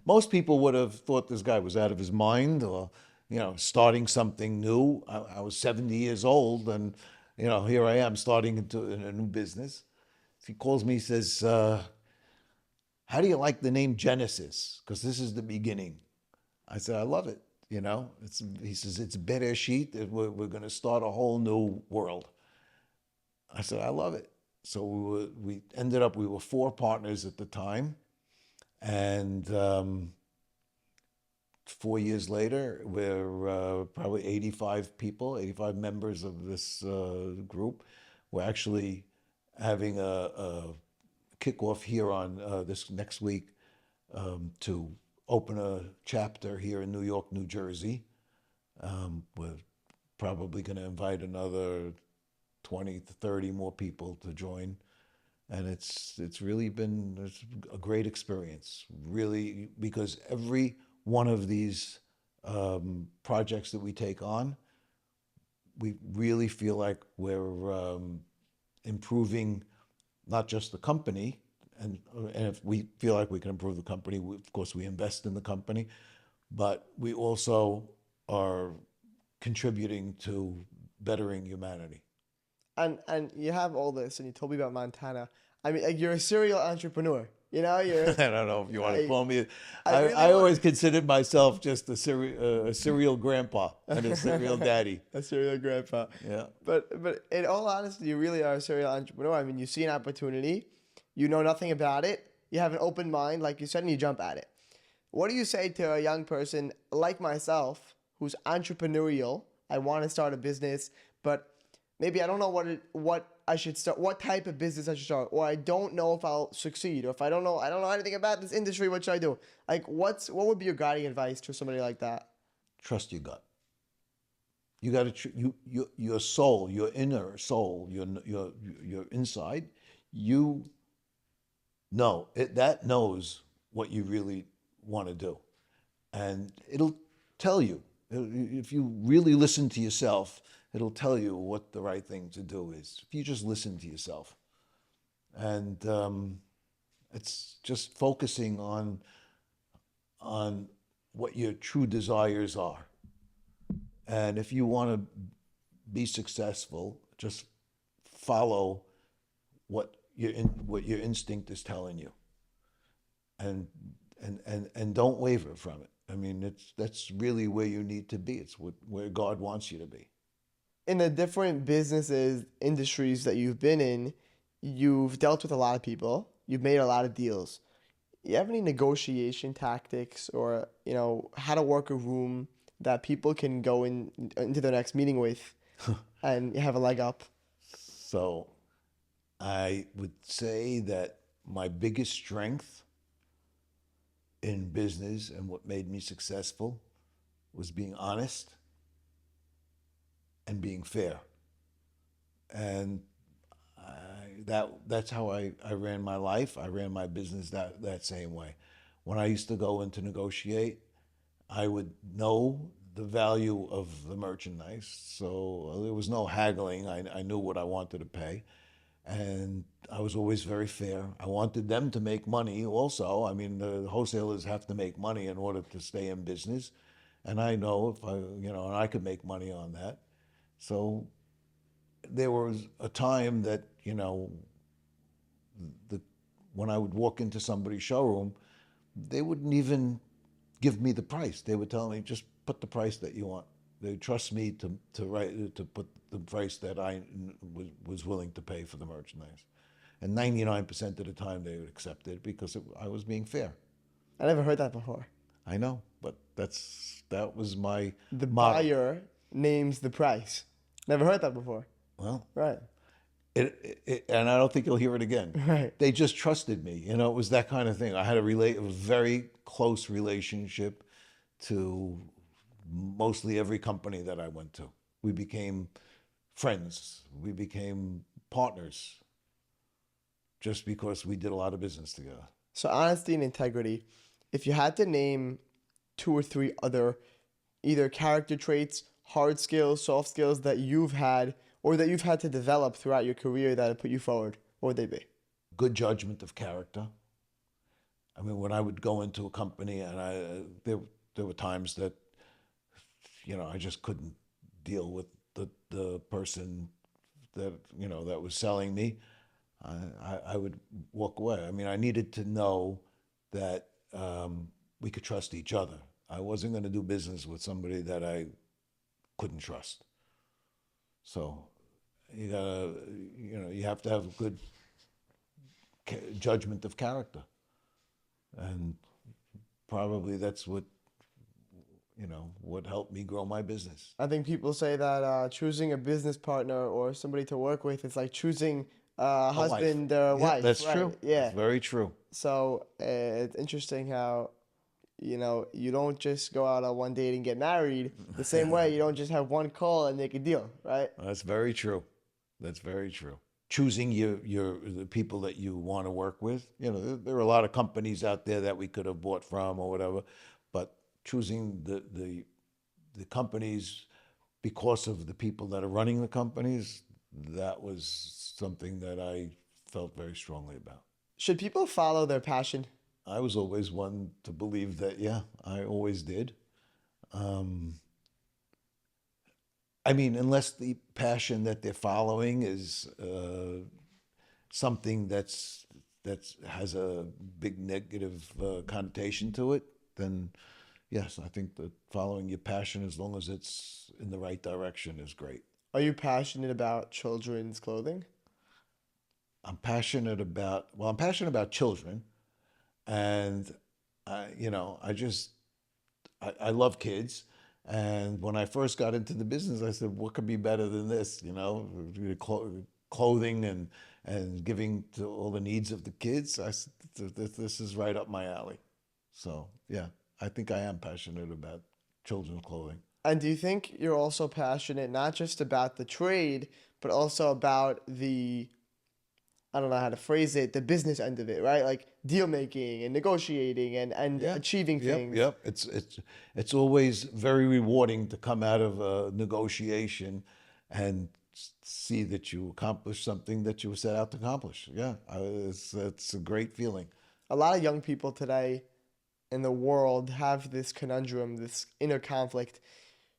most people would have thought this guy was out of his mind or, starting something new. I was 70 years old and, here I am starting in a new business. He calls me, he says, how do you like the name Genesis? Because this is the beginning. I said, I love it. He says, it's Bereshit. We're going to start a whole new world. I said, I love it. So we ended up, we were four partners at the time. And 4 years later, we're probably 85 people, 85 members of this group. We're actually having a kickoff here on this next week to open a chapter here in New York, New Jersey. We're probably going to invite another 20 to 30 more people to join. And it's really been a great experience, really, because every one of these projects that we take on, we really feel like we're improving not just the company, and if we feel like we can improve the company, of course, we invest in the company, but we also are contributing to bettering humanity.
And you have all this, and you told me about Montana. I mean, like, you're a serial entrepreneur. You're.
I don't know if you want to
I,
call me.
I really
I
want
always considered myself just a serial grandpa and a serial daddy.
a serial grandpa.
Yeah.
But in all honesty, you really are a serial entrepreneur. I mean, you see an opportunity, you know nothing about it, you have an open mind, like you said, and you jump at it. What do you say to a young person like myself who's entrepreneurial? I want to start a business, but maybe I don't know what I should start, what type of business I should start, or I don't know if I'll succeed, or if I don't know anything about this industry. What should I do? Like, what would be your guiding advice to somebody like that?
Trust your gut. You got to your soul, your inner soul, your inside. You know it, that knows what you really want to do, and it'll tell you. If you really listen to yourself, it'll tell you what the right thing to do is. If you just listen to yourself, and it's just focusing on what your true desires are. And if you want to be successful, just follow what your instinct is telling you, and and don't waver from it. I mean, that's really where you need to be. It's where God wants you to be.
In the different businesses, industries that you've been in, you've dealt with a lot of people, you've made a lot of deals. You have any negotiation tactics or, how to work a room that people can go into their next meeting with and have a leg up?
So I would say that my biggest strength in business and what made me successful was being honest and being fair. And that's how I ran my life. I ran my business that same way. When I used to go in to negotiate, I would know the value of the merchandise. So there was no haggling. I knew what I wanted to pay. And I was always very fair. I wanted them to make money also. I mean, the wholesalers have to make money in order to stay in business. And I know if I, and I could make money on that. So there was a time that, the when I would walk into somebody's showroom, they wouldn't even give me the price. They would tell me, just put the price that you want. They trust me to put the price that I was willing to pay for the merchandise. And 99% of the time they would accept it because I was being fair.
I never heard that before.
I know, but that was my
The
motto.
buyer names the price. Never heard that before.
Well,
Right.
and I don't think you'll hear it again.
Right.
They just trusted me. It was that kind of thing. I had a very close relationship to mostly every company that I went to. We became friends. We became partners just because we did a lot of business together.
So honesty and integrity. If you had to name two or three other either character traits, hard skills, soft skills that you've had or that you've had to develop throughout your career that have put you forward, what would they be?
Good judgment of character. I mean, when I would go into a company and there were times that, I just couldn't deal with the person that was selling me. I would walk away. I mean, I needed to know that we could trust each other. I wasn't going to do business with somebody that I couldn't trust. So you have to have good judgment of character, and probably that's what helped me grow my business.
I think people say that choosing a business partner or somebody to work with is like choosing a husband or a
Yeah,
wife.
that's
right?
true.
Yeah.
That's very true.
So it's interesting how, you don't just go out on one date and get married. The same way, you don't just have one call and make a deal, right?
That's very true. That's very true. Choosing the people that you want to work with. There are a lot of companies out there that we could have bought from or whatever, but choosing the companies because of the people that are running the companies, that was something that I felt very strongly about.
Should people follow their passion?
I was always one to believe that, yeah, I always did. I mean, unless the passion that they're following is something that has a big negative connotation to it, then yes, I think that following your passion, as long as it's in the right direction, is great.
Are you passionate about children's clothing?
I'm passionate about children, and I love kids. And when I first got into the business, I said, what could be better than this? Clothing and giving to all the needs of the kids. I said, this is right up my alley. So, yeah, I think I am passionate about children's clothing.
And do you think you're also passionate not just about the trade, but also about I don't know how to phrase it, the business end of it, right? Like deal making and negotiating and
Yeah.
achieving things.
Yep. It's always very rewarding to come out of a negotiation and see that you accomplished something that you set out to accomplish. Yeah, it's a great feeling.
A lot of young people today in the world have this conundrum, this inner conflict.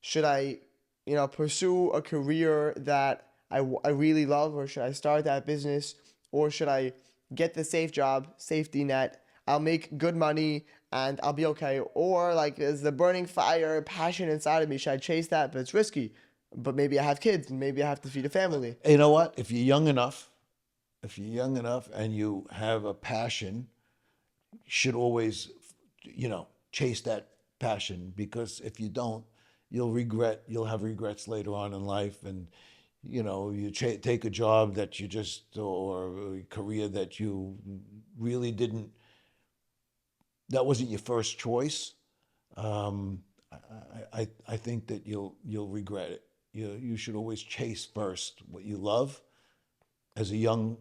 Should I, pursue a career that I really love, or should I start that business, or should I get the safe job, safety net, I'll make good money and I'll be okay? Or like, is the burning fire, passion inside of me, should I chase that? But it's risky. But maybe I have kids and maybe I have to feed a family.
You know what? If you're young enough and you have a passion, you should always, chase that passion, because if you don't, you'll have regrets later on in life. And you take a job that or a career that you really didn't that wasn't your first choice, um, I think that you'll regret it. You should always chase first what you love as a young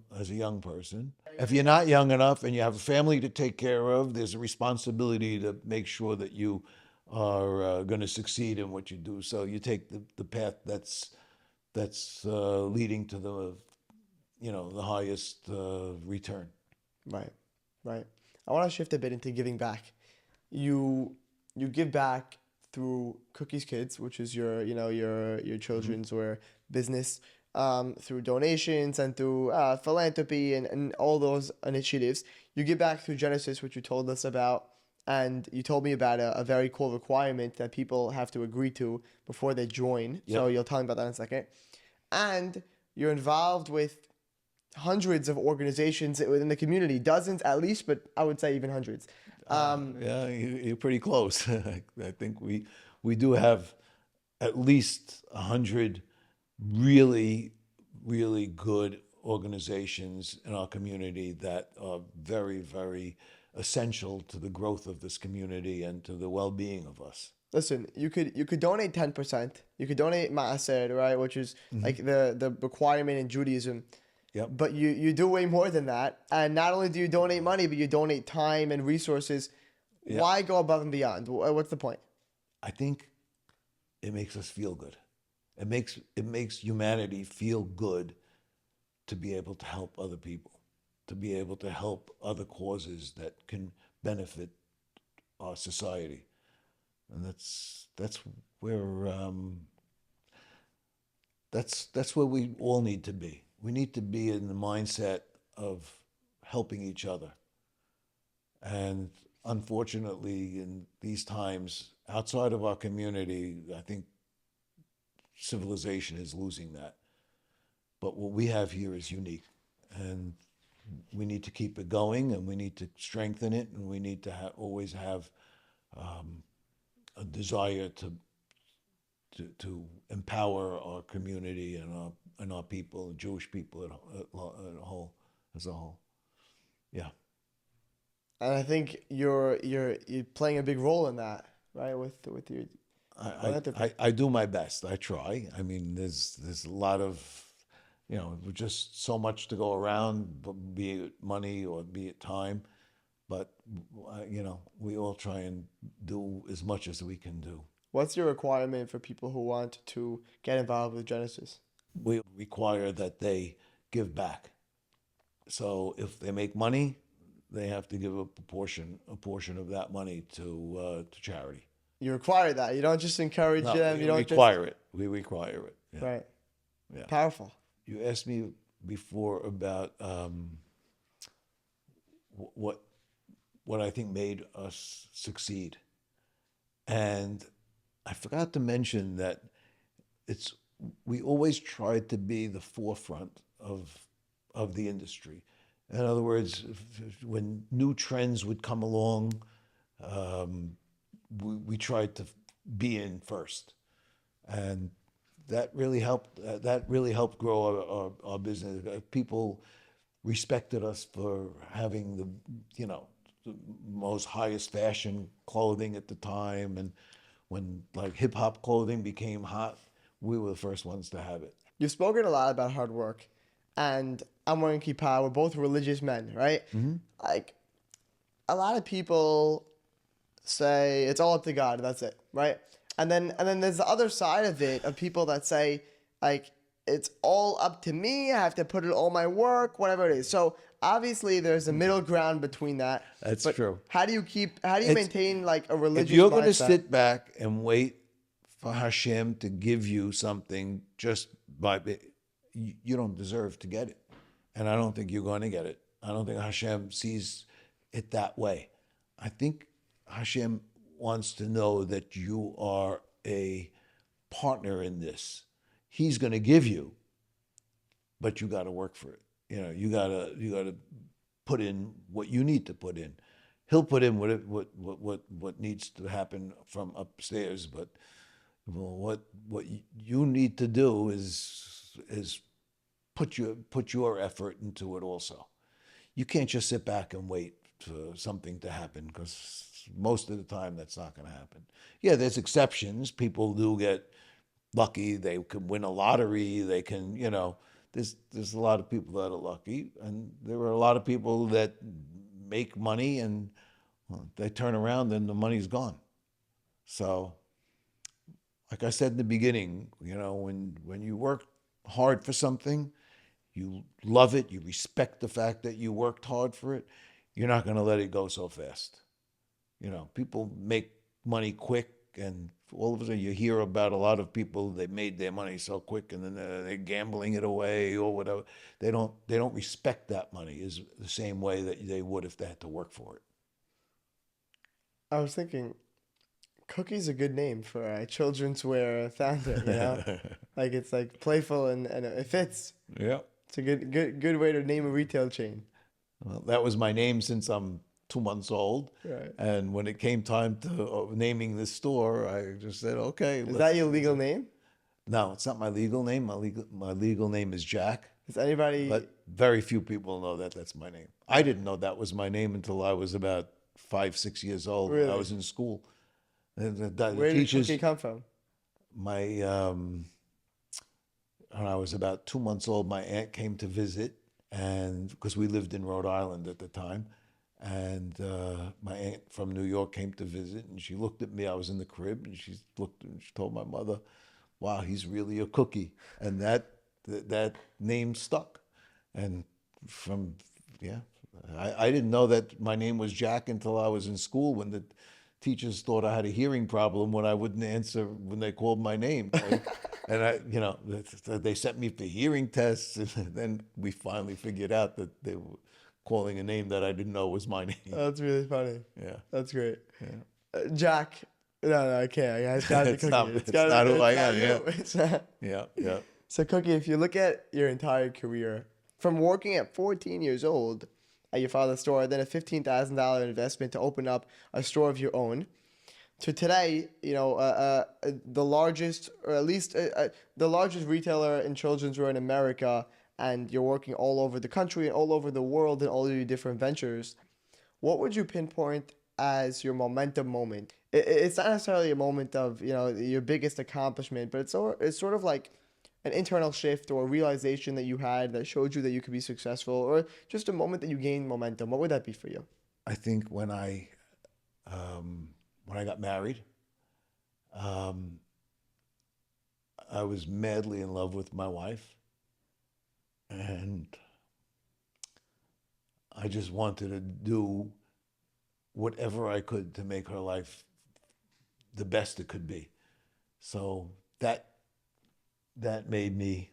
person. If you're not young enough and you have a family to take care of, there's a responsibility to make sure that you are going to succeed in what you do. So you take the path that's leading to the highest return.
Right, right. I want to shift a bit into giving back. You you give back through Cookies Kids, which is your your
Hmm.
children's or business, through donations and through philanthropy and all those initiatives. You give back through Genesis, which you told us about, and you told me about a very cool requirement that people have to agree to before they join. So
Yep.
you'll tell me about that in a second. And you're involved with hundreds of organizations within the community, dozens at least, but I would say even hundreds. Um,
Yeah, you're pretty close. I think we do have at least 100 really, really good organizations in our community that are very, very essential to the growth of this community and to the well-being of us.
Listen, you could donate 10%. You could donate maaser, right, which is
Hmm.
like the requirement in Judaism.
Yep.
But you do way more than that. And not only do you donate money, but you donate time and resources.
Yeah.
Why go above and beyond? What's the point?
I think it makes us feel good. It makes humanity feel good to be able to help other people, to be able to help other causes that can benefit our society, and that's where that's where we all need to be. We need to be in the mindset of helping each other, and unfortunately, in these times, outside of our community, I think civilization is losing that. But what we have here is unique, and we need to keep it going, and we need to strengthen it, and we need to always have a desire to empower our community and our people, Jewish people at a whole as a whole. Yeah,
And I think you're playing a big role in that, right? With your philanthropy.
I do my best. I try. I mean, there's a lot of just so much to go around, be it money or be it time. But we all try and do as much as we can do.
What's your requirement for people who want to get involved with Genesis?
We require that they give back. So if they make money, they have to give a portion of that money to charity.
You require that. You don't just encourage
No,
them.
we
You don't just
require it. We require it. Yeah,
right.
yeah.
Powerful.
You asked me before about what what I think made us succeed, and I forgot to mention that it's we always tried to be the forefront of the industry. In other words, when new trends would come along, um, we tried to be in first, and that really helped grow our business. People respected us for having the most highest fashion clothing at the time, and when like hip hop clothing became hot, we were the first ones to have it.
You've spoken a lot about hard work, and I'm wearing kippah. We're both religious men, right?
Hmm.
Like a lot of people say it's all up to God. That's it, right? And then there's the other side of it of people that say like it's all up to me. I have to put in all my work, whatever it is. So obviously there's a middle ground between that.
That's
But
true.
how do you
It's
maintain like a
if
religious
you're going to
mindset?
sit back and wait for Hashem to give you something just by you don't deserve to get it, and I don't think you're going to get it. I don't think Hashem sees it that way. I think Hashem wants to know that you are a partner in this. He's going to give you, but you got to work for it. You got to put in what you need to put in. He'll put in what needs to happen from upstairs, but what you need to do is put your effort into it also. You can't just sit back and wait something to happen, because most of the time that's not going to happen. Yeah, there's exceptions. People do get lucky. They can win a lottery. They can, there's a lot of people that are lucky, and there are a lot of people that make money and they turn around and the money's gone. So, like I said in the beginning, when you work hard for something, you love it, you respect the fact that you worked hard for it, you're not going to let it go so fast. People make money quick, and all of a sudden you hear about a lot of people, they made their money so quick and then they're gambling it away or whatever. They don't respect that money is the same way that they would if they had to work for it.
I was thinking, Cookie's a good name for a children's wear founder, you know? Like it's like playful and it fits.
Yeah.
It's a good way to name a retail chain.
Well, that was my name since I'm 2 months old.
Right.
And when it came time to naming the store, I just said, okay,
Is that your legal name?
No, it's not my legal name. My legal name is Jack.
Does anybody
But very few people know that that's my name. I didn't know that was my name until I was about 5, 6 years old.
Really?
I was in school. And the
where did
teachers,
Cookie come from?
my when I was about 2 months old, my aunt came to visit, and because we lived in Rhode Island at the time, and my aunt from New York came to visit, and she looked at me. I was in the crib, and she looked and she told my mother, "Wow, he's really a cookie," and that name stuck, and from yeah, I didn't know that my name was Jack until I was in school when the teachers thought I had a hearing problem when I wouldn't answer when they called my name. And they sent me for hearing tests, and then we finally figured out that they were calling a name that I didn't know was my name.
That's really funny.
Yeah.
That's great.
Yeah.
Jack. No, I can't. It's got to be
It's
Cookie.
not-
It's
it's
gotta
not
be,
who
it's
I
not
am,
you.
yeah.
It's not.
Yeah, yeah.
So, Cookie, if you look at your entire career, from working at 14 years old at your father's store, then a $15,000 investment to open up a store of your own, to today, the largest, or at least the largest retailer in children's wear in America, and you're working all over the country and all over the world in all of your different ventures, what would you pinpoint as your momentum moment? It's not necessarily a moment of your biggest accomplishment, but it's sort of like an internal shift or a realization that you had that showed you that you could be successful, or just a moment that you gained momentum. What would that be for you?
I think when I got married, um, I was madly in love with my wife, and I just wanted to do whatever I could to make her life the best it could be. So that made me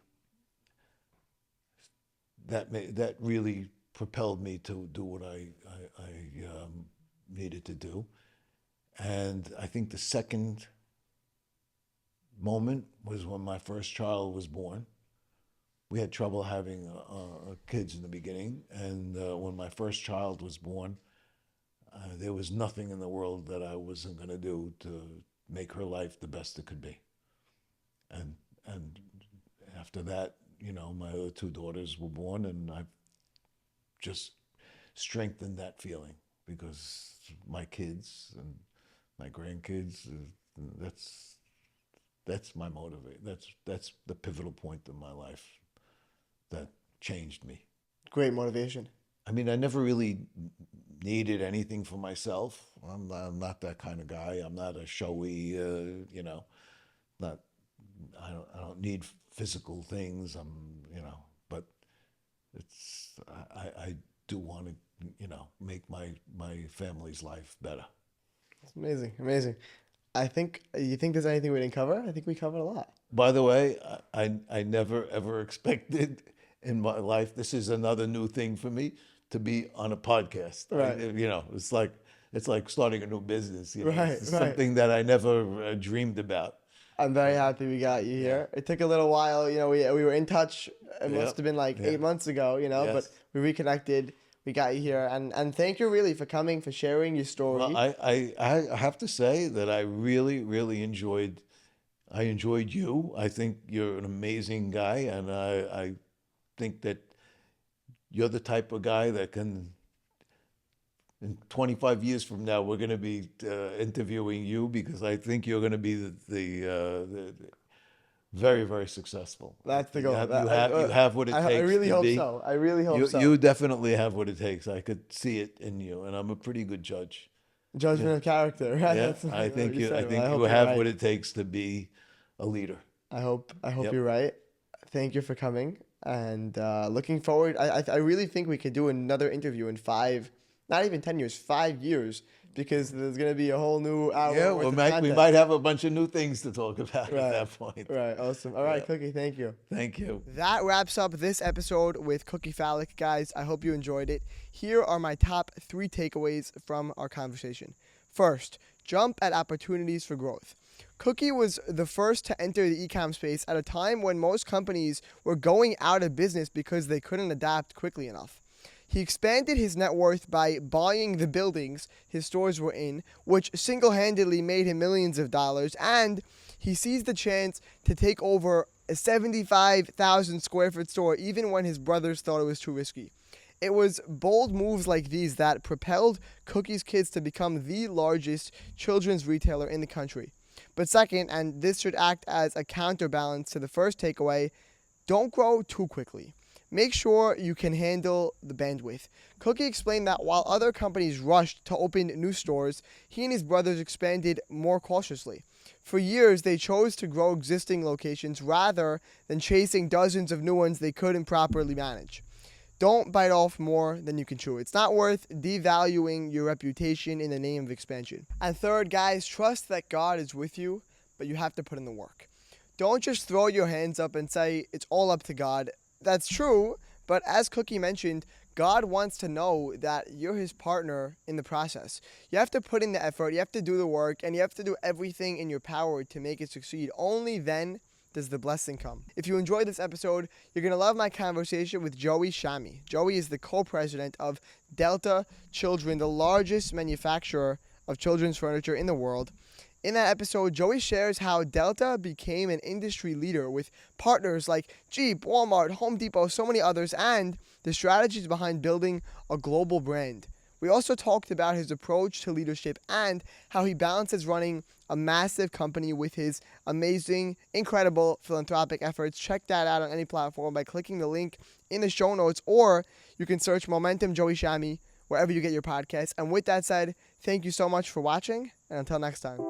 that really propelled me to do what I needed to do. And I think the second moment was when my first child was born. We had trouble having kids in the beginning, and when my first child was born, there was nothing in the world that I wasn't going to do to make her life the best it could be. And after that, my other two daughters were born, and I just strengthened that feeling, because my kids and my grandkids, that's my motivate. That's the pivotal point in my life that changed me.
Great motivation.
I mean, I never really needed anything for myself. I'm not that kind of guy. I'm not a showy, not. I don't need physical things. But I do want to, make my family's life better.
It's amazing, amazing. You think there's anything we didn't cover? I think we covered a lot.
By the way, I never ever expected in my life, this is another new thing for me, to be on a podcast.
Right.
It's like starting a new business.
Right,
It's
right.
something that I never dreamed about.
I'm very happy we got you here. It took a little while, we were in touch. It must
Yep.
have been like
Yeah.
8 months ago, but
Yes.
we reconnected. We got you here, and thank you really for coming, for sharing your story.
Well, I have to say that I really, really enjoyed you. I think you're an amazing guy, and I think that you're the type of guy that can in 25 years from now, we're going to be interviewing you because I think you're going to be the very, very successful.
That's the
You
goal.
have, you have what it
I
takes
really
to
hope
be.
so. I really hope so.
You definitely have what it takes. I could see it in you, and I'm a pretty good judge.
Judgment
Yeah,
of character.
yeah.
That's what you
I
said. Well, I
think you
hope you're
have what
right.
it takes to be a leader.
I hope
Yep.
you're right. Thank you for coming, and looking forward. I really think we could do another interview in 5, not even 10 years, 5 years, because there's gonna be a whole new
Yeah,
hour worth of
we
content.
might have a bunch of new things to talk about at
Right.
that point.
Right. Awesome. All right,
Yeah.
Cookie. Thank you.
Thank you.
That wraps up this episode with Cookie Falack, guys. I hope you enjoyed it. Here are my top 3 takeaways from our conversation. First, jump at opportunities for growth. Cookie was the first to enter the ecom space at a time when most companies were going out of business because they couldn't adapt quickly enough. He expanded his net worth by buying the buildings his stores were in, which single-handedly made him millions of dollars, and he seized the chance to take over a 75,000 square foot store even when his brothers thought it was too risky. It was bold moves like these that propelled Cookie's Kids to become the largest children's retailer in the country. But second, and this should act as a counterbalance to the first takeaway, don't grow too quickly. Make sure you can handle the bandwidth. Cookie explained that while other companies rushed to open new stores, he and his brothers expanded more cautiously. For years, they chose to grow existing locations rather than chasing dozens of new ones they couldn't properly manage. Don't bite off more than you can chew. It's not worth devaluing your reputation in the name of expansion. And third, guys, trust that God is with you, but you have to put in the work. Don't just throw your hands up and say, it's all up to God. That's true, but as Cookie mentioned, God wants to know that you're his partner in the process. You have to put in the effort, you have to do the work, and you have to do everything in your power to make it succeed. Only then does the blessing come. If you enjoyed this episode, you're going to love my conversation with Joey Shami. Joey is the co-president of Delta Children, the largest manufacturer of children's furniture in the world. In that episode, Joey shares how Delta became an industry leader with partners like Jeep, Walmart, Home Depot, so many others, and the strategies behind building a global brand. We also talked about his approach to leadership and how he balances running a massive company with his amazing, incredible philanthropic efforts. Check that out on any platform by clicking the link in the show notes, or you can search Momentum Joey Shami wherever you get your podcasts. And with that said, thank you so much for watching, and until next time.